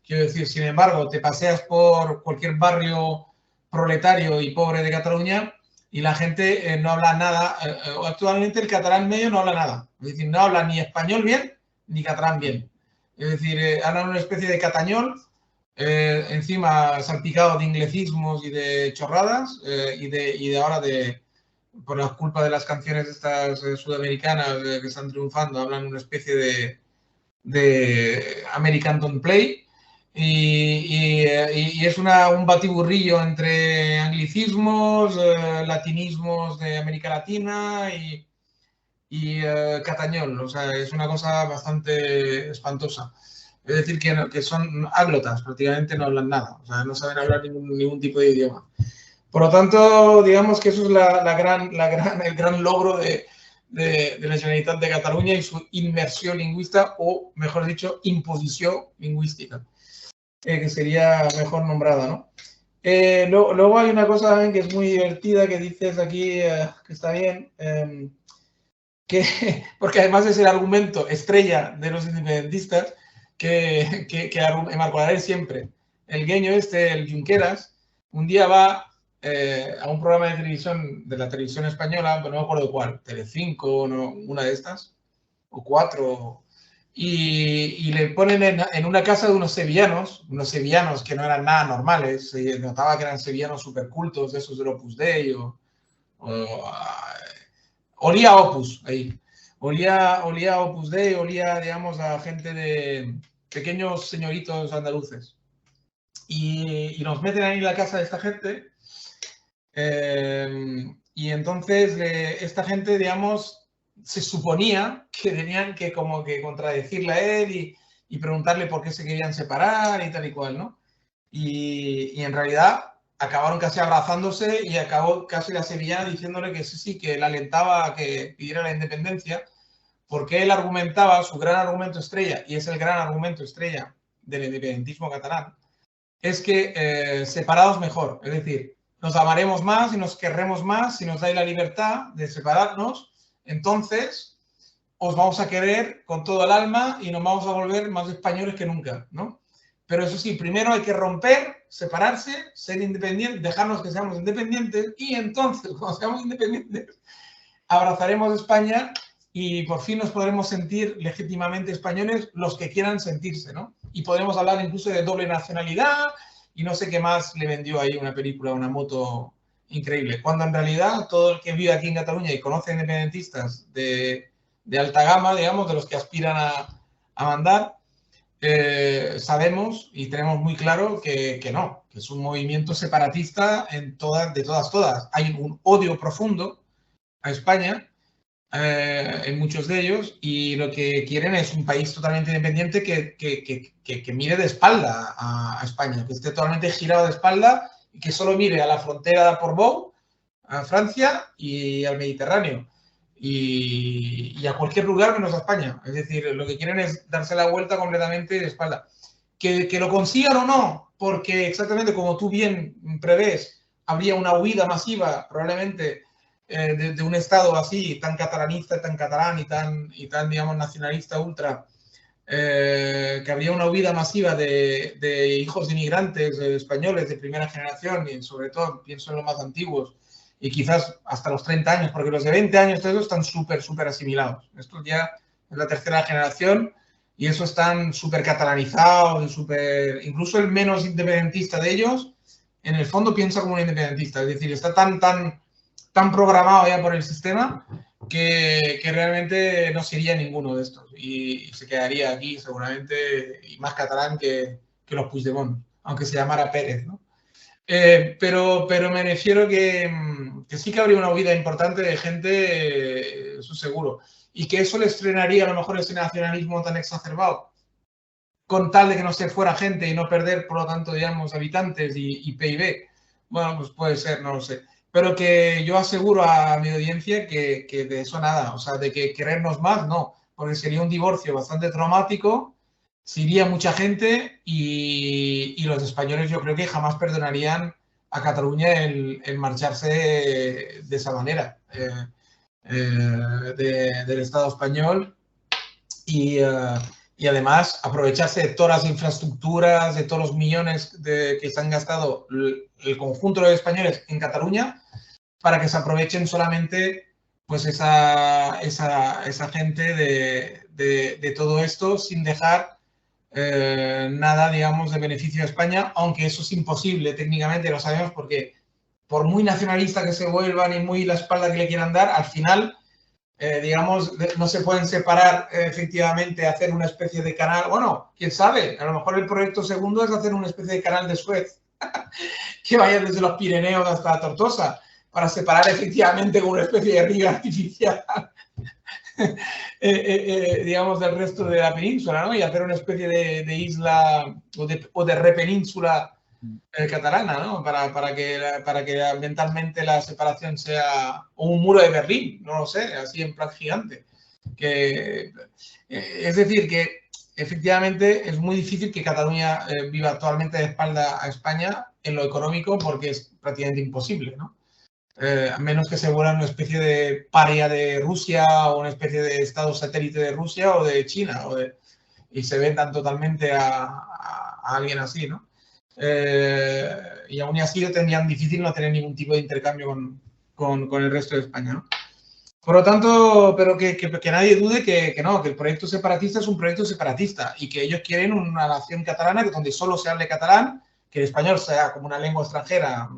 Quiero decir, sin embargo, te paseas por cualquier barrio proletario y pobre de Cataluña y la gente no habla nada. Actualmente el catalán medio no habla nada. Es decir, no habla ni español bien ni catalán bien. Es decir, hablan una especie de catañol, encima salpicado de inglesismos y de chorradas y de ahora por la culpa de las canciones estas sudamericanas que están triunfando, hablan una especie de American Don't Play y es un batiburrillo entre anglicismos, latinismos de América Latina y catañol, o sea, es una cosa bastante espantosa. Es decir, que son áglotas, prácticamente no hablan nada, o sea, no saben hablar ningún tipo de idioma. Por lo tanto, digamos que eso es el gran logro de la Generalitat de Cataluña y su inmersión lingüística, o mejor dicho, imposición lingüística, que sería mejor nombrada, ¿no? Luego hay una cosa también que es muy divertida que dices aquí, que está bien, porque además es el argumento estrella de los independentistas que marcaré siempre. El gueño el Junqueras, un día va a un programa de televisión, de la televisión española, pero no me acuerdo cuál, Telecinco, no, una de estas, o 4, y le ponen en una casa de unos sevillanos que no eran nada normales, se notaba que eran sevillanos súper cultos, de esos del Opus Dei, olía a Opus ahí. Olía a Opus Dei, olía, digamos, a gente de pequeños señoritos andaluces. Y nos meten ahí en la casa de esta gente. Y entonces esta gente, digamos, se suponía que tenían que como que contradecirle a él y preguntarle por qué se querían separar y tal y cual, ¿no? Y en realidad acabaron casi abrazándose y acabó casi la sevillana diciéndole que sí, que él alentaba a que pidiera la independencia, porque él argumentaba, su gran argumento estrella, y es el gran argumento estrella del independentismo catalán, es que separados mejor, es decir, nos amaremos más y nos querremos más si nos dais la libertad de separarnos, entonces os vamos a querer con todo el alma y nos vamos a volver más españoles que nunca, ¿no? Pero eso sí, primero hay que romper, separarse, ser independientes, dejarnos que seamos independientes y entonces, cuando seamos independientes, abrazaremos España y por fin nos podremos sentir legítimamente españoles los que quieran sentirse, ¿no? Y podremos hablar incluso de doble nacionalidad y no sé qué más le vendió ahí una película, una moto increíble. Cuando en realidad todo el que vive aquí en Cataluña y conoce independentistas de alta gama, digamos, de los que aspiran a mandar, sabemos y tenemos muy claro que no, que es un movimiento separatista de todas. Hay un odio profundo a España en muchos de ellos y lo que quieren es un país totalmente independiente que mire de espalda a España, que esté totalmente girado de espalda y que solo mire a la frontera de Portbou, a Francia y al Mediterráneo y a cualquier lugar menos a España. Es decir, lo que quieren es darse la vuelta completamente de espalda. Que lo consigan o no, porque exactamente como tú bien prevés, habría una huida masiva probablemente de un Estado así, tan catalanista, tan catalán y tan digamos, nacionalista ultra, que habría una huida masiva de hijos de inmigrantes españoles de primera generación, y sobre todo pienso en los más antiguos, y quizás hasta los 30 años, porque los de 20 años todos están súper asimilados. Esto ya es la tercera generación y eso están súper catalanizados, incluso el menos independentista de ellos, en el fondo piensa como un independentista, es decir, está tan programado ya por el sistema que realmente no sería ninguno de estos y se quedaría aquí seguramente y más catalán que los Puigdemont, aunque se llamara Pérez, ¿no? Pero me refiero que sí que habría una huida importante de gente, eso seguro, y que eso les frenaría a lo mejor ese nacionalismo tan exacerbado, con tal de que no se fuera gente y no perder, por lo tanto, digamos, habitantes y PIB. Bueno, pues puede ser, no lo sé. Pero que yo aseguro a mi audiencia que de eso nada, o sea, de que querernos más, no, porque sería un divorcio bastante traumático, se iría mucha gente y los españoles yo creo que jamás perdonarían a Cataluña el marcharse de esa manera del Estado español y además aprovecharse de todas las infraestructuras, de todos los millones que se han gastado el conjunto de los españoles en Cataluña para que se aprovechen solamente pues esa gente de todo esto sin dejar nada, digamos, de beneficio a España, aunque eso es imposible técnicamente, lo sabemos, porque por muy nacionalista que se vuelvan y muy la espalda que le quieran dar, al final digamos, no se pueden separar efectivamente, hacer una especie de canal. Bueno, quién sabe, a lo mejor el proyecto segundo es hacer una especie de canal de Suez que vaya desde los Pirineos hasta Tortosa para separar efectivamente con una especie de río artificial, digamos, del resto de la península, ¿no? Y hacer una especie de isla o de repenínsula catalana, ¿no? Para que ambientalmente la separación sea un muro de Berlín, no lo sé, así en plan gigante. Es decir, que efectivamente es muy difícil que Cataluña viva actualmente de espalda a España en lo económico porque es prácticamente imposible, ¿no? A menos que se vuelva una especie de paria de Rusia o una especie de estado satélite de Rusia o de China y se vendan totalmente a alguien así, ¿no? Y aún así tendrían difícil no tener ningún tipo de intercambio con el resto de España, ¿no? Por lo tanto, pero que nadie dude que no, que el proyecto separatista es un proyecto separatista y que ellos quieren una nación catalana donde solo se hable catalán, que el español sea como una lengua extranjera,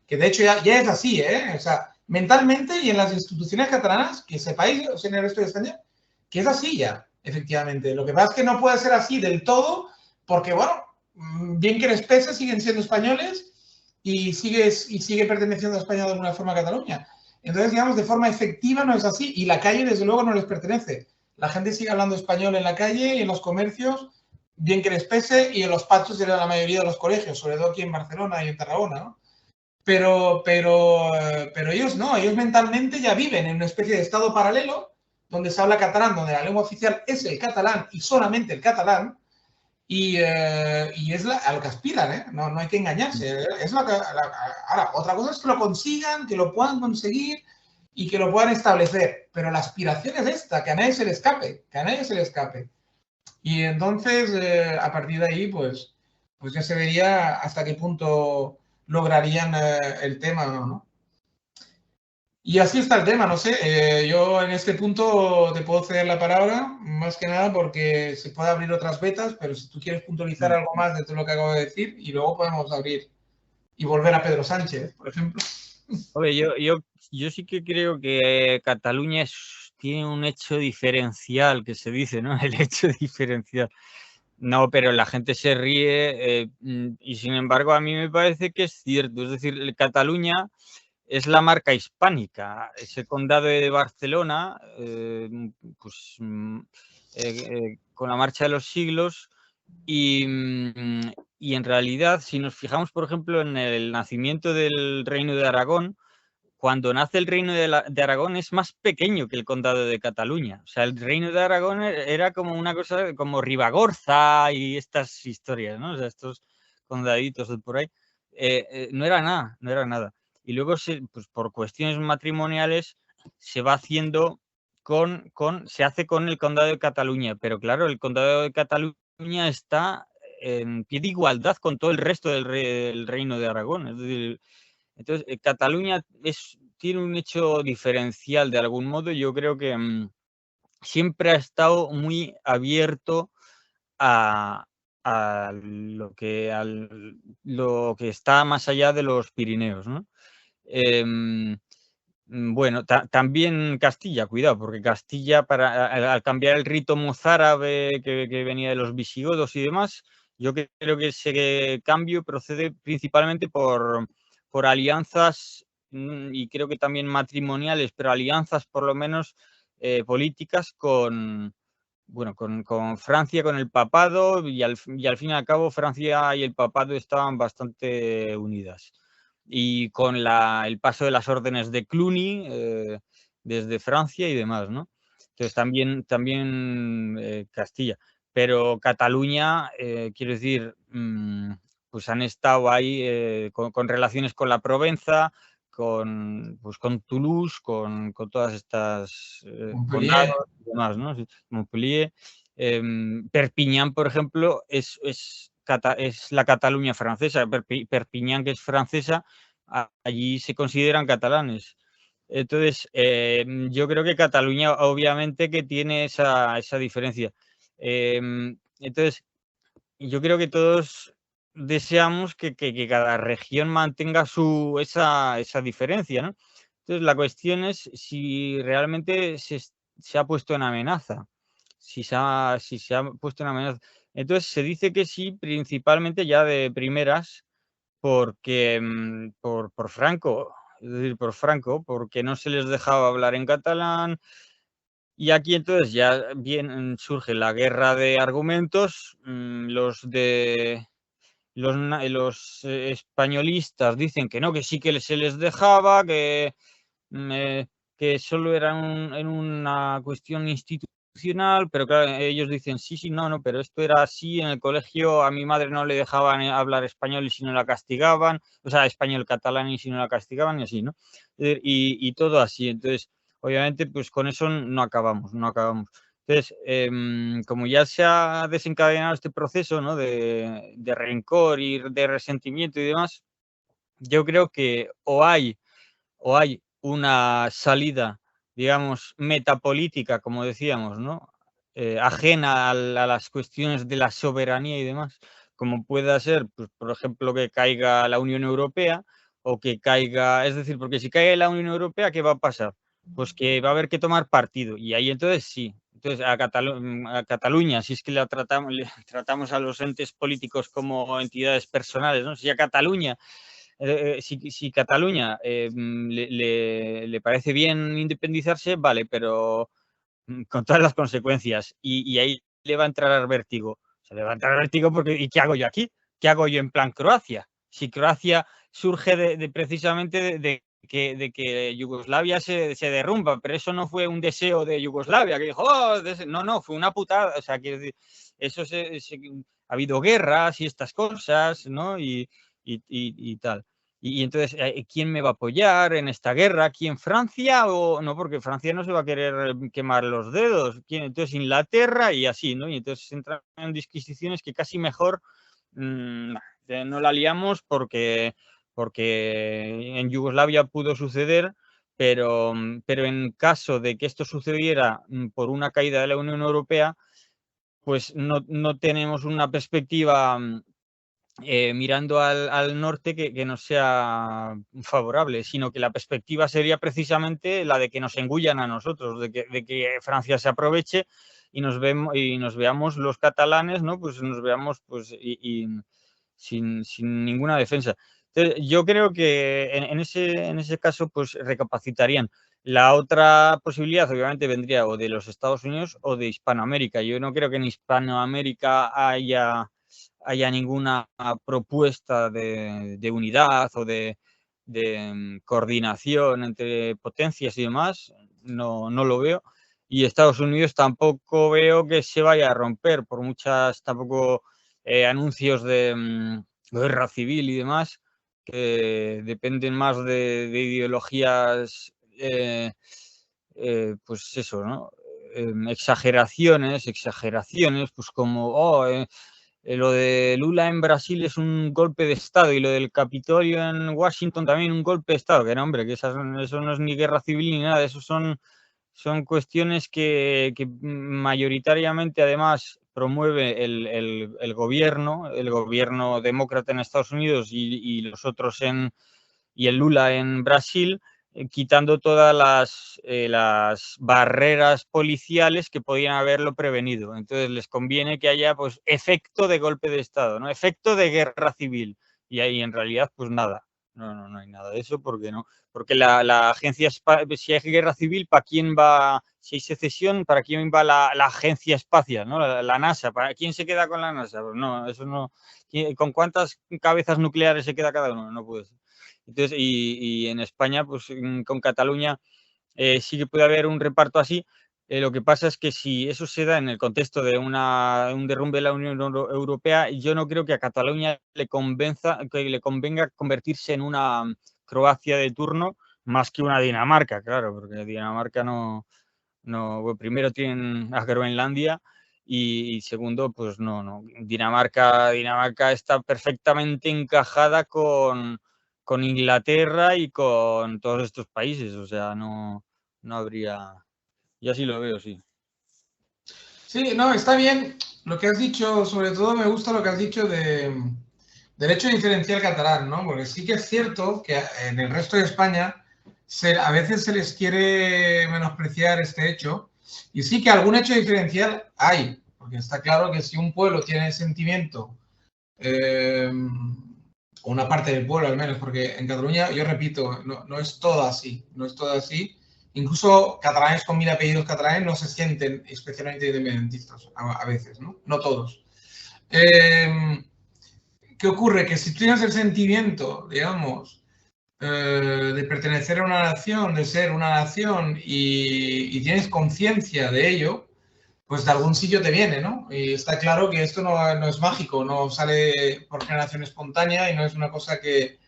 que de hecho ya es así, ¿eh? O sea, mentalmente y en las instituciones catalanas, que sepáis, o sea, en el resto de España, que es así ya, efectivamente. Lo que pasa es que no puede ser así del todo, porque, bueno, bien que les pese, siguen siendo españoles y sigue perteneciendo a España de alguna forma a Cataluña. Entonces, digamos, de forma efectiva no es así y la calle, desde luego, no les pertenece. La gente sigue hablando español en la calle y en los comercios, bien que les pese, y en los patios de la mayoría de los colegios, sobre todo aquí en Barcelona y en Tarragona, ¿no? Pero ellos no, ellos mentalmente ya viven en una especie de estado paralelo donde se habla catalán, donde la lengua oficial es el catalán y solamente el catalán, y es a lo que aspiran, ¿eh? No hay que engañarse. Es ahora, otra cosa es que lo consigan, que lo puedan conseguir y que lo puedan establecer, pero la aspiración es esta, que a nadie se le escape, que a nadie se le escape. Y entonces, a partir de ahí, pues ya se vería hasta qué punto lograrían el tema, ¿no? Y así está el tema, no sé, yo en este punto te puedo ceder la palabra, más que nada porque se puede abrir otras vetas, pero si tú quieres puntualizar algo más de todo lo que acabo de decir, y luego podemos abrir y volver a Pedro Sánchez, por ejemplo. Oye, yo sí que creo que Cataluña tiene un hecho diferencial, que se dice, ¿no? El hecho diferencial. No, pero la gente se ríe y sin embargo a mí me parece que es cierto. Es decir, Cataluña es la marca hispánica. Ese condado de Barcelona, pues con la marcha de los siglos y en realidad, si nos fijamos, por ejemplo, en el nacimiento del Reino de Aragón, cuando nace el Reino de Aragón es más pequeño que el Condado de Cataluña. O sea, el Reino de Aragón era como una cosa como Ribagorza y estas historias, ¿no? O sea, estos condaditos de por ahí, no era nada, no era nada. Y luego, pues por cuestiones matrimoniales, se va haciendo se hace con el Condado de Cataluña, pero claro, el Condado de Cataluña está en pie de igualdad con todo el resto del Reino de Aragón. Es decir, entonces, Cataluña tiene un hecho diferencial de algún modo. Yo creo que siempre ha estado muy abierto a lo que está más allá de los Pirineos, ¿no? Bueno, también Castilla, cuidado, porque Castilla, al cambiar el rito mozárabe que venía de los visigodos y demás, yo creo que ese cambio procede principalmente por alianzas, y creo que también matrimoniales, pero alianzas por lo menos políticas con Francia, con el papado, y al fin y al cabo Francia y el papado estaban bastante unidas. Y con el paso de las órdenes de Cluny desde Francia y demás, ¿no? Entonces también Castilla. Pero Cataluña, quiero decir, pues han estado ahí con relaciones con la Provenza, con Toulouse, con todas estas condados y demás, ¿no? Montpellier. Perpiñán, por ejemplo, es la Cataluña francesa. Perpiñán, que es francesa, allí se consideran catalanes. Entonces, yo creo que Cataluña obviamente que tiene esa diferencia. Entonces, yo creo que todos deseamos que cada región mantenga esa diferencia, ¿no? Entonces, la cuestión es si realmente se ha puesto en amenaza, si se ha puesto en amenaza. Entonces, se dice que sí, principalmente ya de primeras, porque por Franco, es decir, por Franco, porque no se les dejaba hablar en catalán. Y aquí entonces ya surge la guerra de argumentos. Los españolistas dicen que no, que sí que se les dejaba, que solo era en una cuestión institucional, pero claro, ellos dicen sí, sí, no, pero esto era así. En el colegio a mi madre no le dejaban hablar español y si no la castigaban, o sea, español catalán y si no la castigaban y así, ¿no? Y todo así. Entonces, obviamente, pues con eso no acabamos. Entonces, como ya se ha desencadenado este proceso, ¿no?, de rencor y de resentimiento y demás, yo creo que o hay una salida, digamos, metapolítica, como decíamos, ¿no?, ajena a las cuestiones de la soberanía y demás, como pueda ser, pues, por ejemplo, que caiga la Unión Europea o que caiga, es decir, porque si cae la Unión Europea, ¿qué va a pasar? Pues que va a haber que tomar partido y ahí entonces sí. Entonces a Cataluña, si es que le tratamos a los entes políticos como entidades personales, ¿no? Si a Cataluña si Cataluña le parece bien independizarse, vale, pero con todas las consecuencias. Y ahí le va a entrar vértigo. Se le va a entrar vértigo porque ¿y qué hago yo aquí? ¿Qué hago yo en plan Croacia? Si Croacia surge precisamente de que Yugoslavia se derrumba, pero eso no fue un deseo de Yugoslavia, que dijo, no, fue una putada. O sea, quiero decir, eso ha habido guerras y estas cosas, ¿no? Y tal. Y entonces, ¿quién me va a apoyar en esta guerra? ¿Quién? ¿Francia o no? Porque Francia no se va a querer quemar los dedos. ¿Quién? Entonces, Inglaterra y así, ¿no? Y entonces entran en disquisiciones que casi mejor no la liamos porque en Yugoslavia pudo suceder, pero en caso de que esto sucediera por una caída de la Unión Europea, pues no tenemos una perspectiva mirando al norte que nos sea favorable, sino que la perspectiva sería precisamente la de que nos engullan a nosotros, de que Francia se aproveche y nos veamos los catalanes, ¿no? Pues nos veamos pues y sin ninguna defensa. Entonces, yo creo que en ese caso pues recapacitarían. La otra posibilidad, obviamente, vendría o de los Estados Unidos o de Hispanoamérica. Yo no creo que en Hispanoamérica haya ninguna propuesta de unidad o de coordinación entre potencias y demás. No lo veo. Y Estados Unidos tampoco veo que se vaya a romper por muchas tampoco anuncios guerra civil y demás, que dependen más de ideologías, pues eso, ¿no? Exageraciones, pues como, lo de Lula en Brasil es un golpe de Estado y lo del Capitolio en Washington también un golpe de Estado, que no, hombre, que eso no es ni guerra civil ni nada, eso son cuestiones que mayoritariamente además promueve el gobierno demócrata en Estados Unidos y los otros y el Lula en Brasil, quitando todas las barreras policiales que podían haberlo prevenido. Entonces les conviene que haya pues efecto de golpe de Estado, ¿no? Efecto de guerra civil. Y ahí en realidad pues nada. No hay nada de eso porque no. Porque la agencia, si hay guerra civil, ¿para quién va? Si hay secesión, ¿para quién va la agencia espacial, ¿no? La NASA, ¿para quién se queda con la NASA? Pues no, eso no. ¿Con cuántas cabezas nucleares se queda cada uno? No puede ser. Entonces, y en España, pues con Cataluña sí que puede haber un reparto así. Lo que pasa es que si eso se da en el contexto de un derrumbe de la Unión Europea, yo no creo que a Cataluña le convenga convertirse en una Croacia de turno más que una Dinamarca, claro, porque Dinamarca no bueno, primero tienen a Groenlandia y segundo, pues no. Dinamarca está perfectamente encajada con Inglaterra y con todos estos países, o sea, no habría. Yo así lo veo, sí. Sí, no, está bien lo que has dicho, sobre todo me gusta lo que has dicho del hecho diferencial catalán, ¿no? Porque sí que es cierto que en el resto de España a veces se les quiere menospreciar este hecho, y sí que algún hecho diferencial hay, porque está claro que si un pueblo tiene sentimiento, una parte del pueblo al menos, porque en Cataluña, yo repito, no es todo así, no es todo así. Incluso catalanes con 1000 apellidos catalanes no se sienten especialmente independentistas a veces, ¿no? No todos. ¿Qué ocurre? Que si tú tienes el sentimiento, digamos, de pertenecer a una nación, de ser una nación y tienes conciencia de ello, pues de algún sitio te viene, ¿no? Y está claro que esto no es mágico, no sale por generación espontánea y no es una cosa que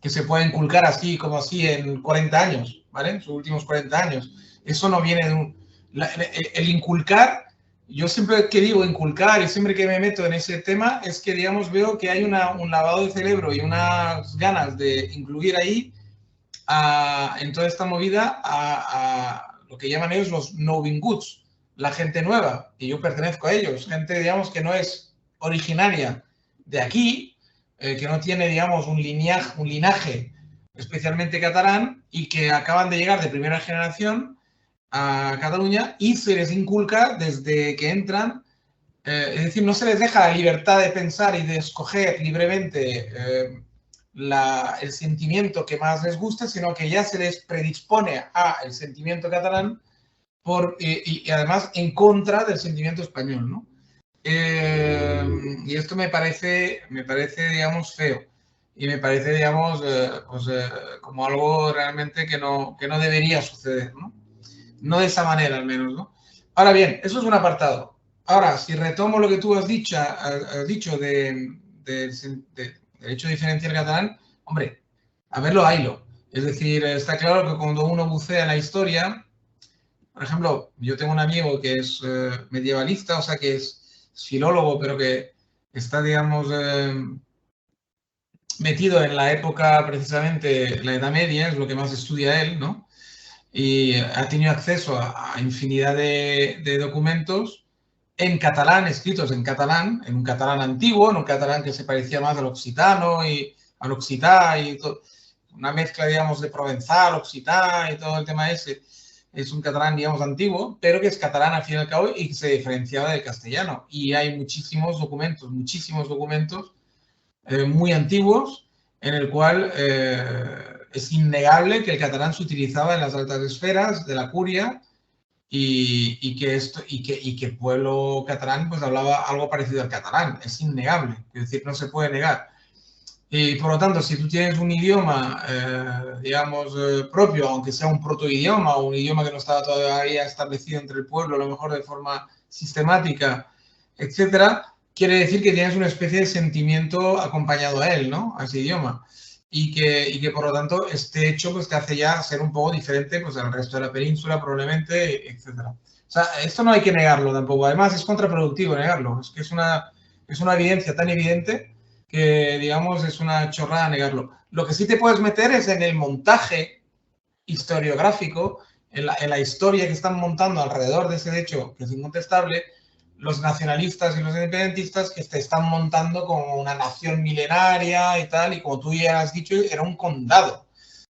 se puede inculcar así como así en 40 años, ¿vale? En sus últimos 40 años. Eso no viene de el inculcar, yo siempre que digo inculcar y siempre que me meto en ese tema es que, digamos, veo que hay un lavado de cerebro y unas ganas de incluir ahí en toda esta movida a lo que llaman ellos los Knowing Goods, la gente nueva, y yo pertenezco a ellos, gente, digamos, que no es originaria de aquí, que no tiene, digamos, un linaje especialmente catalán y que acaban de llegar de primera generación a Cataluña y se les inculca desde que entran, es decir, no se les deja la libertad de pensar y de escoger libremente el sentimiento que más les gusta, sino que ya se les predispone a el sentimiento catalán y además en contra del sentimiento español, ¿no? Y esto me parece, digamos, feo. Y me parece, digamos, como algo realmente que no debería suceder, ¿no? No de esa manera, al menos, ¿no? Ahora bien, eso es un apartado. Ahora, si retomo lo que tú has dicho del hecho diferencial catalán, hombre, a verlo, haylo. Es decir, está claro que cuando uno bucea en la historia, por ejemplo, yo tengo un amigo que es medievalista, o sea, que es filólogo, pero que está, digamos, metido en la época, precisamente, la Edad Media, es lo que más estudia él, ¿no? Y ha tenido acceso a infinidad de documentos en catalán, escritos en catalán, en un catalán antiguo, en un catalán que se parecía más al occitano y al occitá y todo, una mezcla, digamos, de provenzal, occitá y todo el tema ese. Es un catalán, digamos, antiguo, pero que es catalán al fin y al cabo y que se diferenciaba del castellano. Y hay muchísimos documentos muy antiguos en el cual es innegable que el catalán se utilizaba en las altas esferas de la curia y que el pueblo catalán pues hablaba algo parecido al catalán. Es innegable, es decir, no se puede negar. Y por lo tanto, si tú tienes un idioma, digamos, propio, aunque sea un protoidioma o un idioma que no estaba todavía establecido entre el pueblo, a lo mejor de forma sistemática, etcétera, quiere decir que tienes una especie de sentimiento acompañado a él, ¿no? A ese idioma. Y que por lo tanto este hecho pues te hace ya ser un poco diferente pues al resto de la península probablemente, etcétera. O sea, esto no hay que negarlo tampoco. Además es contraproductivo negarlo. Es que es una evidencia tan evidente que, digamos, es una chorrada negarlo. Lo que sí te puedes meter es en el montaje historiográfico, en la historia que están montando alrededor de ese hecho, que es incontestable, los nacionalistas y los independentistas que te están montando como una nación milenaria y tal, y como tú ya has dicho, era un condado.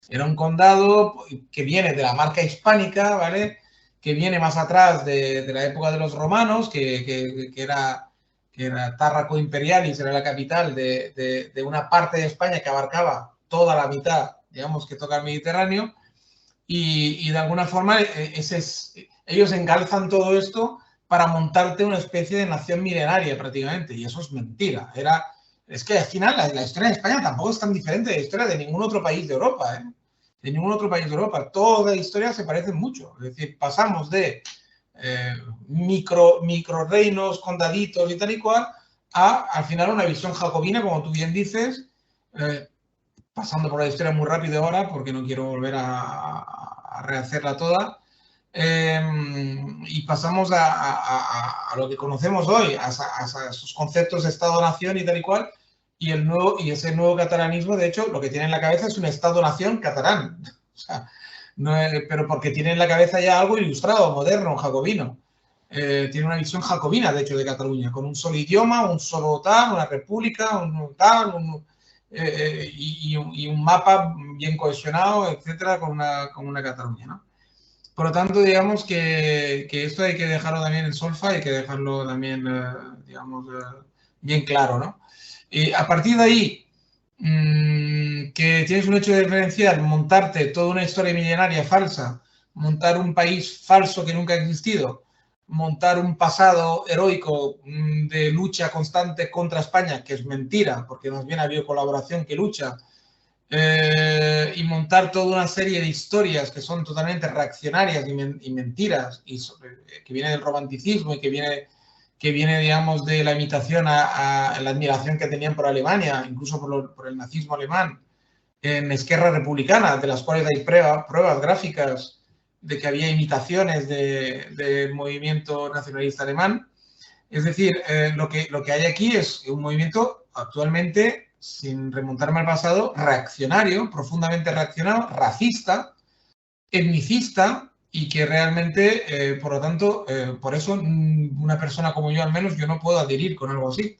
Era un condado que viene de la marca hispánica, ¿vale? Que viene más atrás de la época de los romanos, que era Tárraco Imperialis, era la capital de una parte de España que abarcaba toda la mitad, digamos, que toca el Mediterráneo, y de alguna forma ellos engalzan todo esto para montarte una especie de nación milenaria prácticamente, y eso es mentira. Es que al final la historia de España tampoco es tan diferente de la historia de ningún otro país de Europa, ¿eh? De ningún otro país de Europa. Toda la historia se parece mucho. Es decir, pasamos de micro reinos, condaditos y tal y cual, al final una visión jacobina, como tú bien dices, pasando por la historia muy rápido ahora, porque no quiero volver a rehacerla toda, y pasamos a lo que conocemos hoy, a esos conceptos de Estado-Nación y tal y cual, y ese nuevo catalanismo, de hecho, lo que tiene en la cabeza es un Estado-Nación catalán. O sea, pero porque tiene en la cabeza ya algo ilustrado, moderno, jacobino. Tiene una visión jacobina, de hecho, de Cataluña, con un solo idioma, un solo tal, una república, un tal, y un mapa bien cohesionado, etcétera, con una Cataluña, ¿no? Por lo tanto, digamos que esto hay que dejarlo también en solfa, hay que dejarlo también, digamos, bien claro, ¿no? A partir de ahí, que tienes un hecho diferencial, montarte toda una historia milenaria falsa, montar un país falso que nunca ha existido, montar un pasado heroico de lucha constante contra España, que es mentira, porque más bien ha habido colaboración que lucha, y montar toda una serie de historias que son totalmente reaccionarias y mentiras, que viene del romanticismo y que viene, digamos, de la imitación a la admiración que tenían por Alemania, incluso por el nazismo alemán, en Esquerra Republicana, de las cuales hay pruebas gráficas de que había imitaciones del movimiento nacionalista alemán. Es decir, lo que hay aquí es un movimiento actualmente, sin remontarme al pasado, reaccionario, profundamente reaccionado, racista, etnicista, y que realmente, por lo tanto, por eso una persona como yo, al menos, yo no puedo adherir con algo así.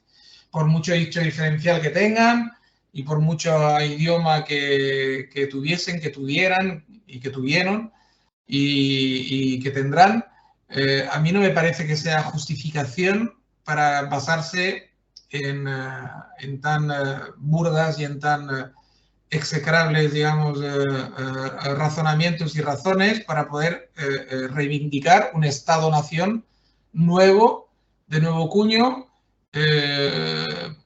Por mucho hecho diferencial que tengan y por mucho idioma que tuviesen, que tuvieran y que tuvieron y que tendrán, a mí no me parece que sea justificación para basarse en tan burdas y en tan execrables, digamos, razonamientos y razones para poder reivindicar un Estado-nación nuevo, de nuevo cuño,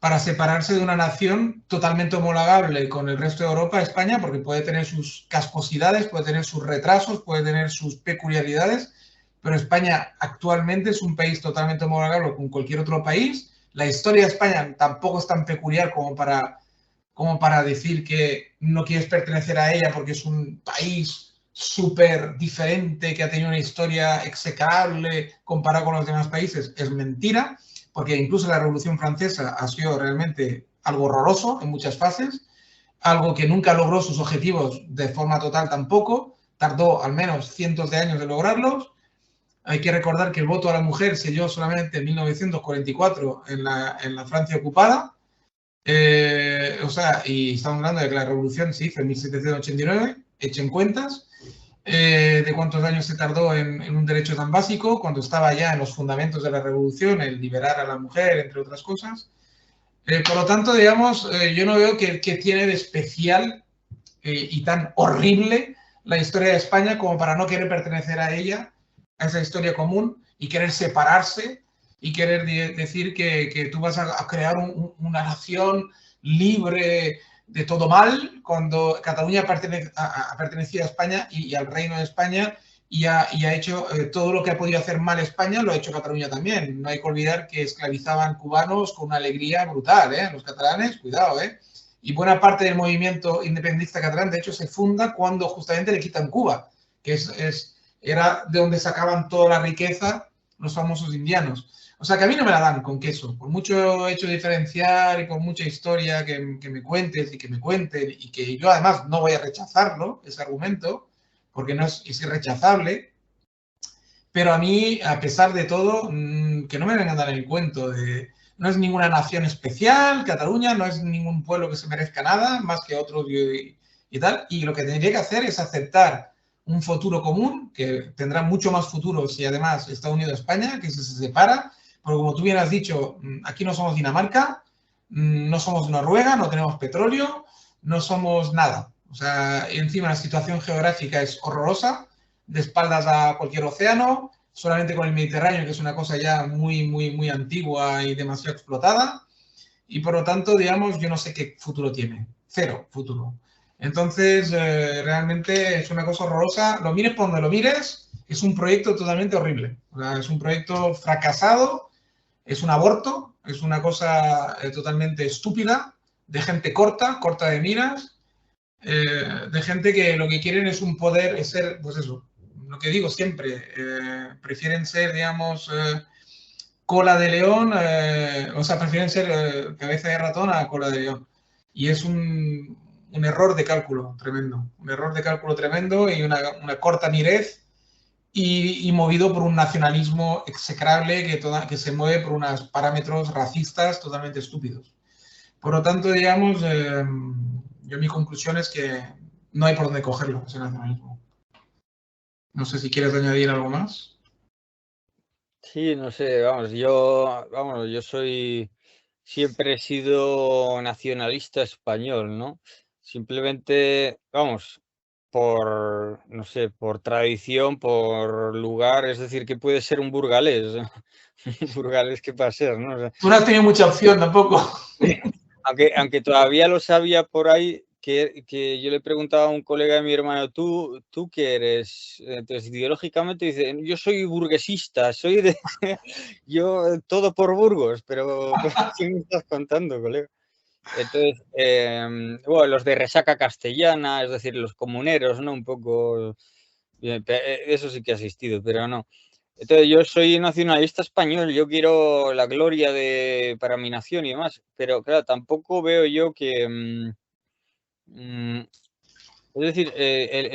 para separarse de una nación totalmente homologable con el resto de Europa, España, porque puede tener sus casposidades, puede tener sus retrasos, puede tener sus peculiaridades, pero España actualmente es un país totalmente homologable con cualquier otro país. La historia de España tampoco es tan peculiar como para decir que no quieres pertenecer a ella porque es un país súper diferente, que ha tenido una historia execrable comparado con los demás países. Es mentira, porque incluso la Revolución Francesa ha sido realmente algo horroroso en muchas fases, algo que nunca logró sus objetivos de forma total tampoco, tardó al menos cientos de años de lograrlos. Hay que recordar que el voto a la mujer se dio solamente en 1944 en la Francia ocupada. O sea, y estamos hablando de que la revolución se hizo en 1789, echen cuentas, de cuántos años se tardó en un derecho tan básico, cuando estaba ya en los fundamentos de la revolución, el liberar a la mujer, entre otras cosas. Por lo tanto, digamos, yo no veo que tiene de especial y tan horrible la historia de España como para no querer pertenecer a ella, a esa historia común, y querer separarse y querer decir que tú vas a crear una nación libre de todo mal, cuando Cataluña pertenecía a España y al Reino de España, y ha hecho todo lo que ha podido hacer mal España, lo ha hecho Cataluña también. No hay que olvidar que esclavizaban cubanos con una alegría brutal, los catalanes, cuidado, y buena parte del movimiento independentista catalán, de hecho, se funda cuando justamente le quitan Cuba, que era de donde sacaban toda la riqueza los famosos indianos. O sea, que a mí no me la dan con queso. Por mucho hecho de diferenciar y por mucha historia que me cuentes y que me cuenten, y que yo además no voy a rechazarlo, ese argumento, porque no es irrechazable, pero a mí, a pesar de todo, que no me vengan a dar el cuento de... No es ninguna nación especial, Cataluña no es ningún pueblo que se merezca nada, más que otros y tal. Y lo que tendría que hacer es aceptar un futuro común, que tendrá mucho más futuro si además está unido a España, que se separa. Porque como tú bien has dicho, aquí no somos Dinamarca, no somos Noruega, no tenemos petróleo, no somos nada. O sea, encima la situación geográfica es horrorosa, de espaldas a cualquier océano, solamente con el Mediterráneo, que es una cosa ya muy, muy, muy antigua y demasiado explotada. Y por lo tanto, digamos, yo no sé qué futuro tiene. Cero futuro. Entonces, realmente es una cosa horrorosa. Lo mires por donde lo mires, es un proyecto totalmente horrible. O sea, es un proyecto fracasado, es un aborto, es una cosa totalmente estúpida, de gente corta, corta de miras, de gente que lo que quieren es un poder, es ser, pues eso, lo que digo siempre, prefieren ser, digamos, cola de león, o sea, prefieren ser cabeza de ratón a cola de león. Y es un error de cálculo tremendo, un error de cálculo tremendo y una corta mirez y movido por un nacionalismo execrable que se mueve por unos parámetros racistas totalmente estúpidos. Por lo tanto, digamos, yo mi conclusión es que no hay por dónde cogerlo, ese nacionalismo. No sé si quieres añadir algo más. Sí, no sé, yo siempre he sido nacionalista español, ¿no? Simplemente, no sé, por tradición, por lugar, es decir, que puede ser un burgalés, un burgalés que va a ser, ¿no? O sea, Tú no has tenido mucha opción tampoco. aunque todavía lo sabía por ahí, que yo le preguntaba a un colega de mi hermano, ¿tú qué eres? Entonces, ideológicamente dice, yo soy burguesista, soy de... yo todo por Burgos, pero ¿qué me estás contando, colega? Entonces, bueno, los de resaca castellana, es decir, los comuneros, ¿no? Un poco, eso sí que ha existido, pero no. Entonces, yo soy nacionalista español, yo quiero la gloria para mi nación y demás, pero claro, tampoco veo yo que, es decir,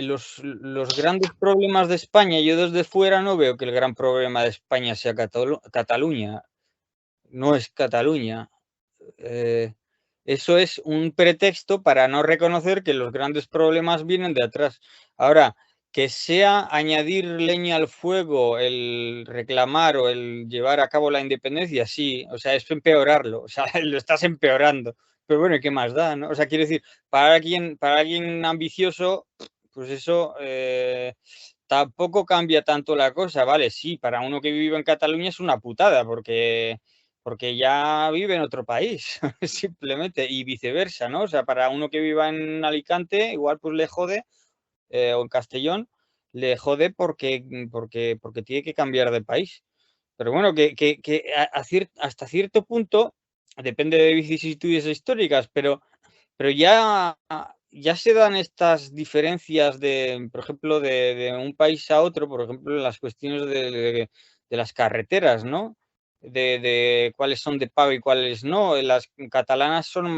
los grandes problemas de España, yo desde fuera no veo que el gran problema de España sea Cataluña, no es Cataluña. Eso es un pretexto para no reconocer que los grandes problemas vienen de atrás. Ahora, que sea añadir leña al fuego el reclamar o el llevar a cabo la independencia, sí, o sea, es empeorarlo, o sea, lo estás empeorando. Pero bueno, ¿qué más da, no? O sea, quiero decir, para alguien ambicioso, pues eso tampoco cambia tanto la cosa, ¿vale? Sí, para uno que vive en Cataluña es una putada, porque ya vive en otro país, simplemente, y viceversa, ¿no? O sea, para uno que viva en Alicante, igual pues le jode, o en Castellón, le jode porque tiene que cambiar de país. Pero bueno, hasta cierto punto, depende de vicisitudes históricas, pero ya se dan estas diferencias por ejemplo, de un país a otro, por ejemplo, en las cuestiones de las carreteras, ¿no? De cuáles son de pago y cuáles no. Las catalanas son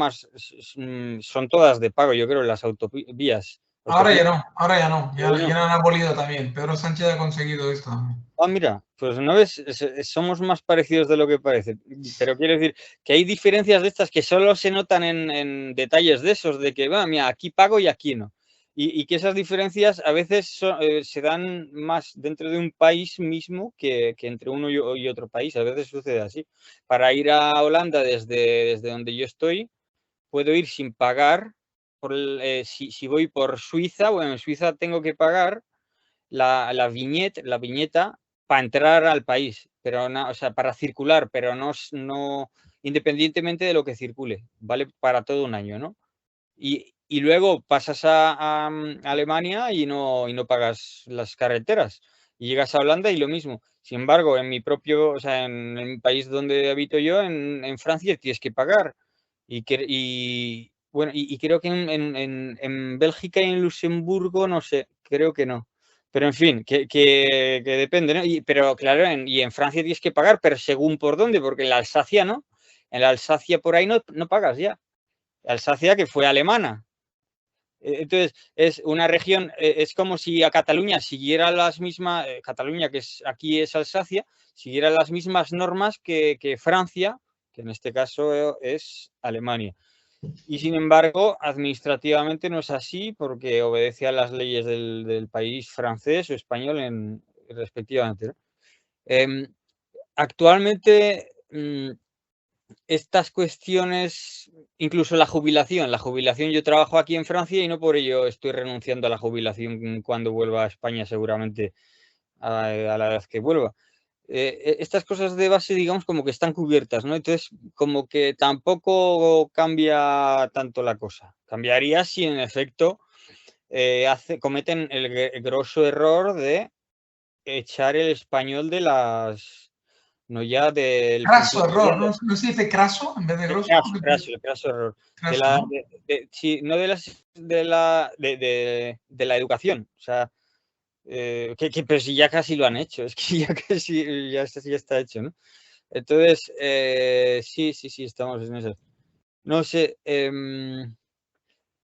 todas de pago, yo creo, las autovías. Ahora ya no, ahora ya no. Ya, No. ya lo han abolido también. Pedro Sánchez ha conseguido esto. Mira, pues no ves, somos más parecidos de lo que parece. Pero quiero decir que hay diferencias de estas que solo se notan en detalles de esos, de que, bueno, mira, aquí pago y aquí no. Y que esas diferencias a veces se dan más dentro de un país mismo que entre uno y otro país. A veces sucede así. Para ir a Holanda desde donde yo estoy, puedo ir sin pagar. Si voy por Suiza, bueno, en Suiza tengo que pagar la viñeta para entrar al país, pero no, o sea, para circular, pero no independientemente de lo que circule, vale para todo un año, ¿no? y luego pasas a Alemania y no pagas las carreteras. Y llegas a Holanda y lo mismo. Sin embargo, en mi propio, o sea, en el país donde habito yo, en Francia, tienes que pagar. Bueno, y creo que en Bélgica y en Luxemburgo, no sé, creo que no. Pero en fin, que depende, ¿no? Pero claro, y en Francia tienes que pagar, pero según por dónde, porque en la Alsacia no. En la Alsacia por ahí no pagas ya. Alsacia, que fue alemana. Entonces, es una región, es como si a Cataluña siguiera las mismas, Cataluña, que es, aquí es Alsacia, siguiera las mismas normas que Francia, que en este caso es Alemania. Y sin embargo, administrativamente no es así porque obedece a las leyes del país francés o español respectivamente, ¿no? Actualmente, estas cuestiones, incluso la jubilación, yo trabajo aquí en Francia y no por ello estoy renunciando a la jubilación cuando vuelva a España, seguramente a la edad que vuelva. Estas cosas de base, digamos, como que están cubiertas, ¿no? Entonces, como que tampoco cambia tanto la cosa. Cambiaría si en efecto cometen el grosso error de echar el español de las, no ya del Craso funcionariado. error, ¿no? ¿No se dice craso en vez de grosso? El craso error. Craso, ¿no? Sí, no de la educación. O sea, pero si ya casi lo han hecho, es que ya casi ya está hecho, ¿no? Entonces, sí, estamos en eso. No sé,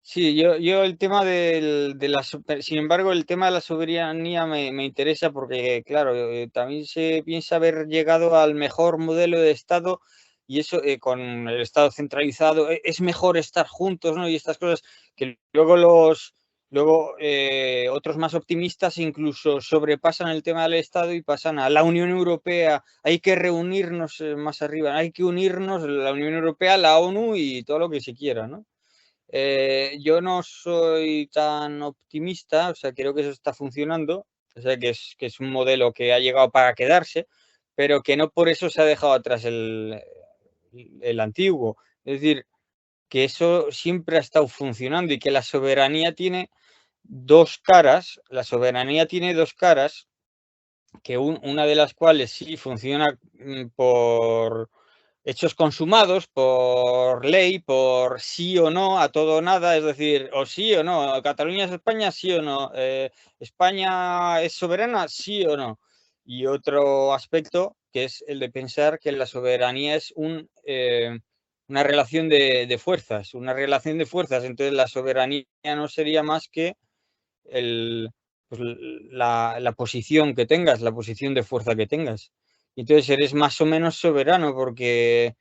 sí, yo el tema sin embargo, el tema de la soberanía me interesa porque, claro, también se piensa haber llegado al mejor modelo de Estado y eso con el Estado centralizado es mejor estar juntos, ¿no? Y estas cosas que luego otros más optimistas incluso sobrepasan el tema del Estado y pasan a la Unión Europea. Hay que reunirnos más arriba, hay que unirnos la Unión Europea, la ONU y todo lo que se quiera, ¿no? Yo no soy tan optimista, o sea, creo que eso está funcionando, o sea, que es un modelo que ha llegado para quedarse, pero que no por eso se ha dejado atrás el antiguo. Es decir, que eso siempre ha estado funcionando y que la soberanía tiene dos caras, que una de las cuales sí funciona por hechos consumados, por ley, por sí o no, a todo o nada, es decir, o sí o no, Cataluña es España, sí o no, España es soberana, sí o no. Y otro aspecto que es el de pensar que la soberanía es una relación de fuerzas, entonces la soberanía no sería más que el, pues, la posición que tengas, la posición de fuerza que tengas. Y entonces eres más o menos soberano porque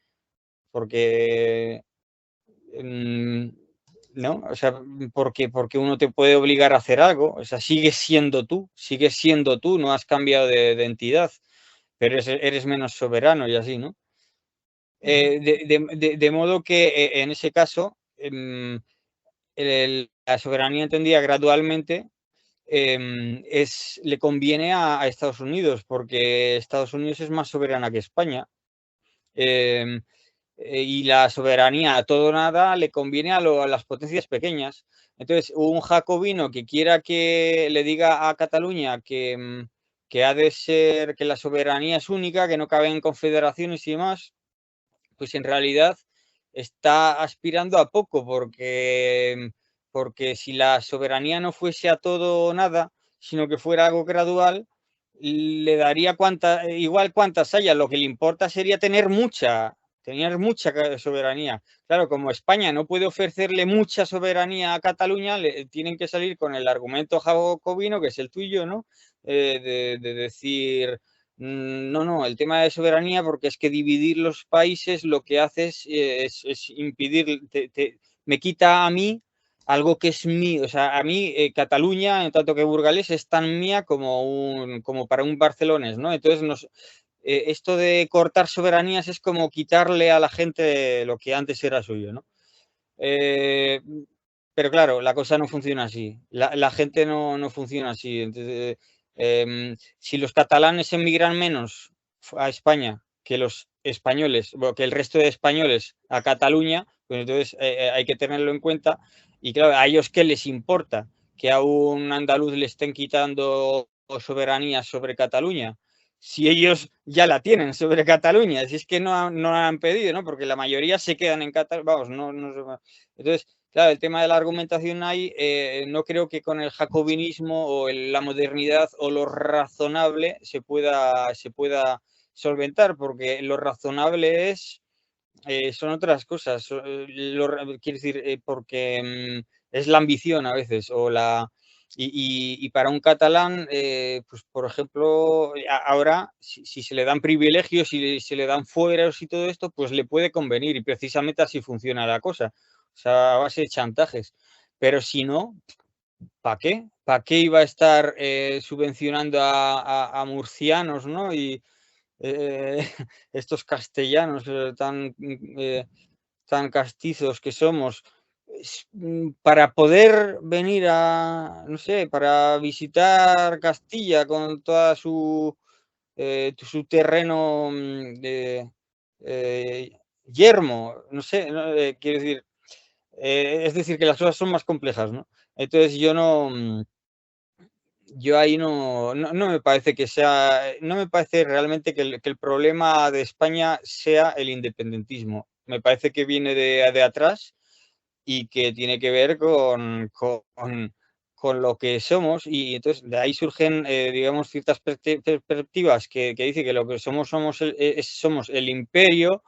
¿no? O sea, porque uno te puede obligar a hacer algo, o sea, sigues siendo tú, no has cambiado de entidad, pero eres menos soberano y así, ¿no? De modo que en ese caso, la soberanía entendida gradualmente le conviene a Estados Unidos, porque Estados Unidos es más soberana que España. Y la soberanía a todo nada le conviene a las potencias pequeñas. Entonces, un jacobino que quiera que le diga a Cataluña que ha de ser, que la soberanía es única, que no cabe en confederaciones y demás, pues en realidad está aspirando a poco, porque si la soberanía no fuese a todo o nada, sino que fuera algo gradual, le daría igual cuantas haya, lo que le importa sería tener mucha soberanía. Claro, como España no puede ofrecerle mucha soberanía a Cataluña, tienen que salir con el argumento jacobino, que es el tuyo, ¿no? De decir, no, el tema de soberanía, porque es que dividir los países lo que hace es impedir, me quita a mí algo que es mío, o sea, a mí Cataluña, en tanto que Burgalés, es tan mía como para un barcelonés, ¿no? Entonces, esto de cortar soberanías es como quitarle a la gente lo que antes era suyo, ¿no? Pero claro, la cosa no funciona así, la gente no funciona así, entonces si los catalanes emigran menos a España que los españoles, bueno, que el resto de españoles a Cataluña, pues entonces hay que tenerlo en cuenta Y claro, ¿a ellos qué les importa? ¿Que a un andaluz le estén quitando soberanía sobre Cataluña? Si ellos ya la tienen sobre Cataluña, si es que no la han pedido, ¿no? Porque la mayoría se quedan en Cataluña, vamos, no. Entonces, claro, el tema de la argumentación ahí, no creo que con el jacobinismo o la modernidad o lo razonable se pueda solventar, porque lo razonable son otras cosas. Quiero decir, porque es la ambición a veces, y para un catalán, pues por ejemplo, ahora, si se le dan privilegios, si se le dan fueros y todo esto, pues le puede convenir, y precisamente así funciona la cosa, o sea, a base de chantajes. Pero si no, ¿para qué? ¿Para qué iba a estar subvencionando a murcianos, ¿no? Y estos castellanos tan castizos que somos, para poder venir no sé, para visitar Castilla con toda su terreno yermo, no sé, ¿no? Quiero decir, es decir, que las cosas son más complejas, ¿no? Entonces yo ahí no me parece no me parece realmente que el problema de España sea el independentismo. Me parece que viene de atrás y que tiene que ver con lo que somos, y entonces de ahí surgen, digamos, ciertas perspectivas que dice que lo que somos el imperio,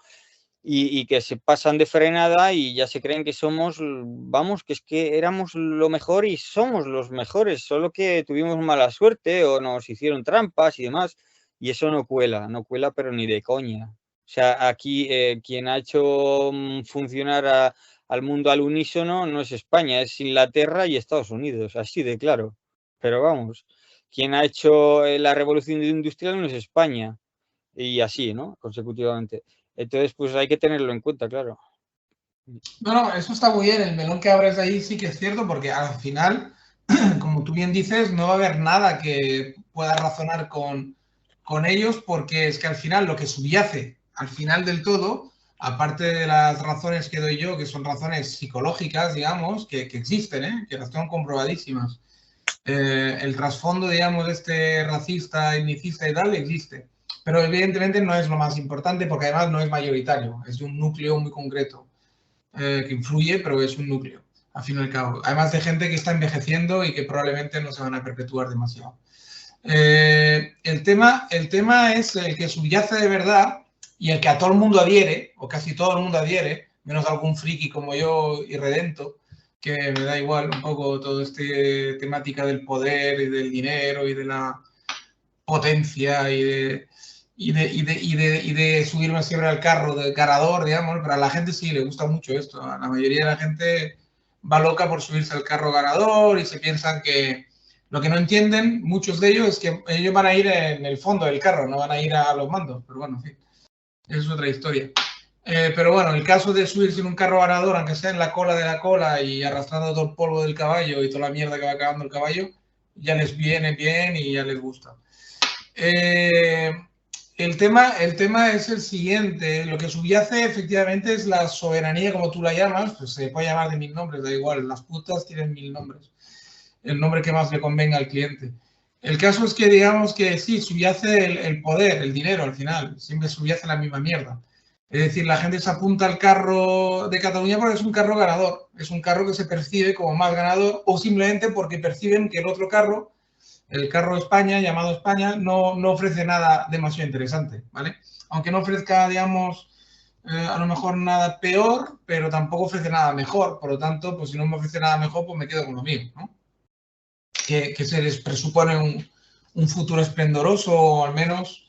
y que se pasan de frenada y ya se creen que somos, vamos, que es que éramos lo mejor y somos los mejores, solo que tuvimos mala suerte o nos hicieron trampas y demás, y eso no cuela, pero ni de coña. O sea, aquí quien ha hecho funcionar al mundo al unísono no es España, es Inglaterra y Estados Unidos, así de claro. Pero vamos, quien ha hecho la revolución industrial no es España, y así, ¿no? Consecutivamente. Entonces, pues hay que tenerlo en cuenta, claro. No, eso está muy bien. El melón que abres ahí sí que es cierto, porque al final, como tú bien dices, no va a haber nada que pueda razonar con ellos, porque es que al final lo que subyace al final del todo, aparte de las razones que doy yo, que son razones psicológicas, digamos, que existen, ¿eh? Que las tengo comprobadísimas. El trasfondo, digamos, este racista, etnicista y tal, existe. Pero evidentemente no es lo más importante, porque además no es mayoritario, es de un núcleo muy concreto que influye, pero es un núcleo, al fin y al cabo. Además de gente que está envejeciendo y que probablemente no se van a perpetuar demasiado. El tema es el que subyace de verdad y el que a todo el mundo adhiere, o casi todo el mundo adhiere, menos algún friki como yo y redento, que me da igual un poco todo este temática del poder y del dinero y de la potencia y de subirme siempre al carro del ganador, digamos, pero a la gente sí le gusta mucho esto. A la mayoría de la gente va loca por subirse al carro ganador y se piensan que lo que no entienden muchos de ellos es que ellos van a ir en el fondo del carro, no van a ir a los mandos, pero bueno, en fin, es otra historia. Pero bueno, el caso de subirse en un carro ganador, aunque sea en la cola de la cola y arrastrando todo el polvo del caballo y toda la mierda que va cagando el caballo, ya les viene bien y ya les gusta. El tema es el siguiente. Lo que subyace efectivamente es la soberanía, como tú la llamas, pues se puede llamar de 1000 nombres, da igual, las putas tienen 1000 nombres, el nombre que más le convenga al cliente. El caso es que digamos que sí, subyace el poder, el dinero al final, siempre subyace la misma mierda. Es decir, la gente se apunta al carro de Cataluña porque es un carro ganador, es un carro que se percibe como más ganador o simplemente porque perciben que el otro carro, el carro España, llamado España, no ofrece nada demasiado interesante, ¿vale? Aunque no ofrezca, digamos, a lo mejor nada peor, pero tampoco ofrece nada mejor. Por lo tanto, pues si no me ofrece nada mejor, pues me quedo con lo mío, ¿no? Que se les presupone un futuro esplendoroso o al menos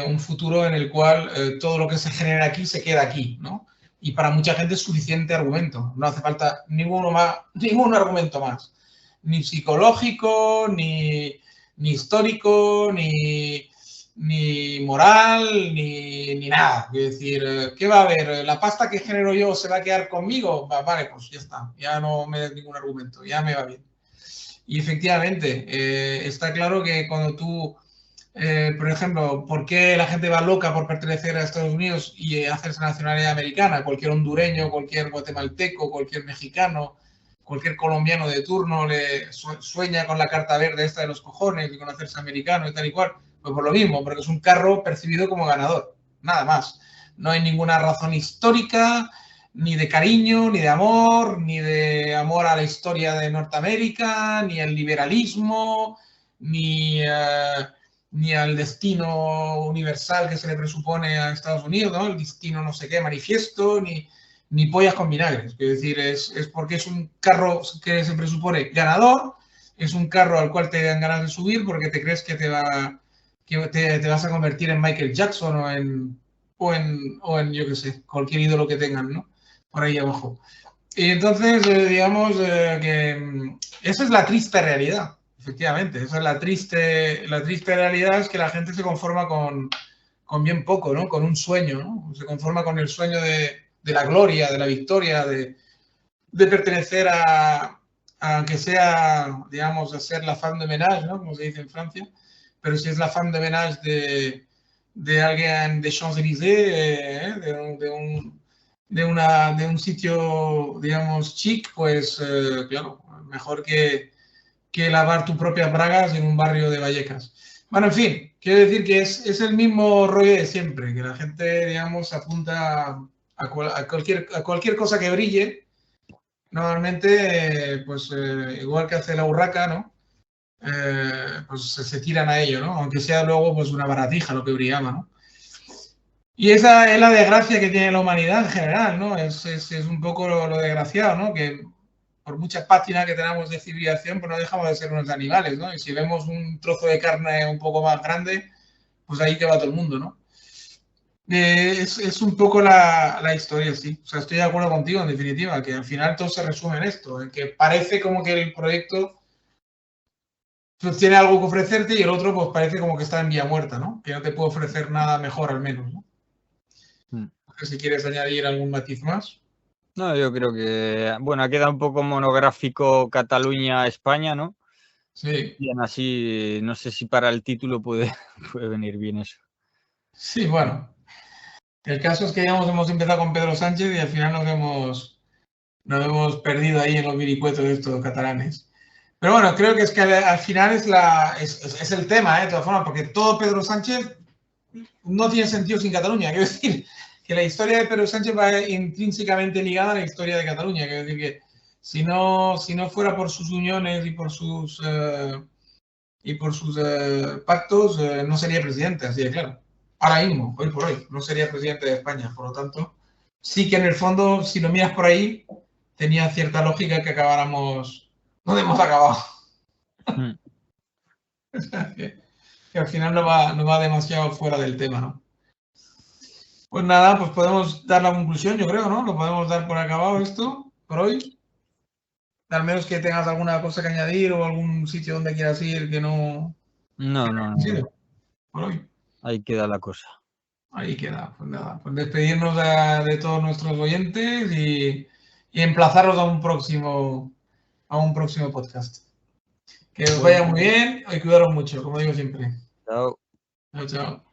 un futuro en el cual todo lo que se genera aquí se queda aquí, ¿no? Y para mucha gente es suficiente argumento. No hace falta ningún argumento más. Ni psicológico, ni histórico, ni moral, ni nada. Es decir, ¿qué va a haber? ¿La pasta que genero yo se va a quedar conmigo? Vale, pues ya está. Ya no me des ningún argumento. Ya me va bien. Y efectivamente, está claro que cuando tú, por ejemplo, ¿por qué la gente va loca por pertenecer a Estados Unidos y hacerse nacionalidad americana? Cualquier hondureño, cualquier guatemalteco, cualquier mexicano, cualquier colombiano de turno le sueña con la carta verde esta de los cojones y con hacerse americano y tal y cual. Pues por lo mismo, porque es un carro percibido como ganador, nada más. No hay ninguna razón histórica, ni de cariño, ni de amor, ni de amor a la historia de Norteamérica, ni al liberalismo, ni al destino universal que se le presupone a Estados Unidos, ¿no? El destino no sé qué, manifiesto, ni pollas con vinagres. Es decir, es porque es un carro que se presupone ganador, es un carro al cual te dan ganas de subir porque te crees que te vas a convertir en Michael Jackson o en yo qué sé, cualquier ídolo que tengan, ¿no? Por ahí abajo. Y entonces, digamos que esa es la triste realidad, efectivamente. Esa es la triste realidad, es que la gente se conforma con bien poco, ¿no? Con un sueño, ¿no? Se conforma con el sueño de la gloria, de la victoria, de pertenecer aunque sea, digamos, a ser la femme de ménage, ¿no? Como se dice en Francia. Pero si es la femme de ménage de alguien de Champs-Élysées, de un sitio, digamos, chic, pues claro, mejor que lavar tus propias bragas en un barrio de Vallecas. Bueno, en fin, quiero decir que es el mismo rollo de siempre, que la gente, digamos, apunta a cualquier cosa que brille. Normalmente, pues igual que hace la urraca, ¿no? Pues se tiran a ello, ¿no? Aunque sea luego pues una baratija lo que brillaba, ¿no? Y esa es la desgracia que tiene la humanidad en general, ¿no? Es un poco lo desgraciado, ¿no? Que por muchas páginas que tenemos de civilización, pues no dejamos de ser unos animales, ¿no? Y si vemos un trozo de carne un poco más grande, pues ahí que va todo el mundo, ¿no? Es un poco la historia, sí. O sea, estoy de acuerdo contigo, en definitiva, que al final todo se resume en esto, en que parece como que el proyecto pues, tiene algo que ofrecerte y el otro pues parece como que está en vía muerta, ¿no? Que no te puede ofrecer nada mejor, al menos, ¿no? No sé si quieres añadir algún matiz más. No, yo creo que, bueno, ha quedado un poco monográfico Cataluña-España, ¿no? Sí. Bien, así, no sé si para el título puede venir bien eso. Sí, bueno. El caso es que ya hemos empezado con Pedro Sánchez y al final nos hemos perdido ahí en los viricuetos de estos catalanes. Pero bueno, creo que es que al final es el tema, de todas formas, porque todo Pedro Sánchez no tiene sentido sin Cataluña. Quiero decir que la historia de Pedro Sánchez va intrínsecamente ligada a la historia de Cataluña. Quiero decir que si no fuera por sus uniones y por sus pactos, no sería presidente, así de claro. Ahora mismo, hoy por hoy, no sería presidente de España. Por lo tanto, sí que en el fondo, si lo miras por ahí, tenía cierta lógica que acabáramos donde hemos acabado. Que al final no va demasiado fuera del tema, ¿no? Pues nada, pues podemos dar la conclusión, yo creo, ¿no? Lo podemos dar por acabado esto, por hoy. Al menos que tengas alguna cosa que añadir o algún sitio donde quieras ir que no... No. Por hoy. Ahí queda la cosa. Ahí queda, pues nada. Pues despedirnos de todos nuestros oyentes y emplazarlos a un próximo podcast. Que os vaya muy bien y cuidaros mucho, como digo siempre. Chao. Chao, chao.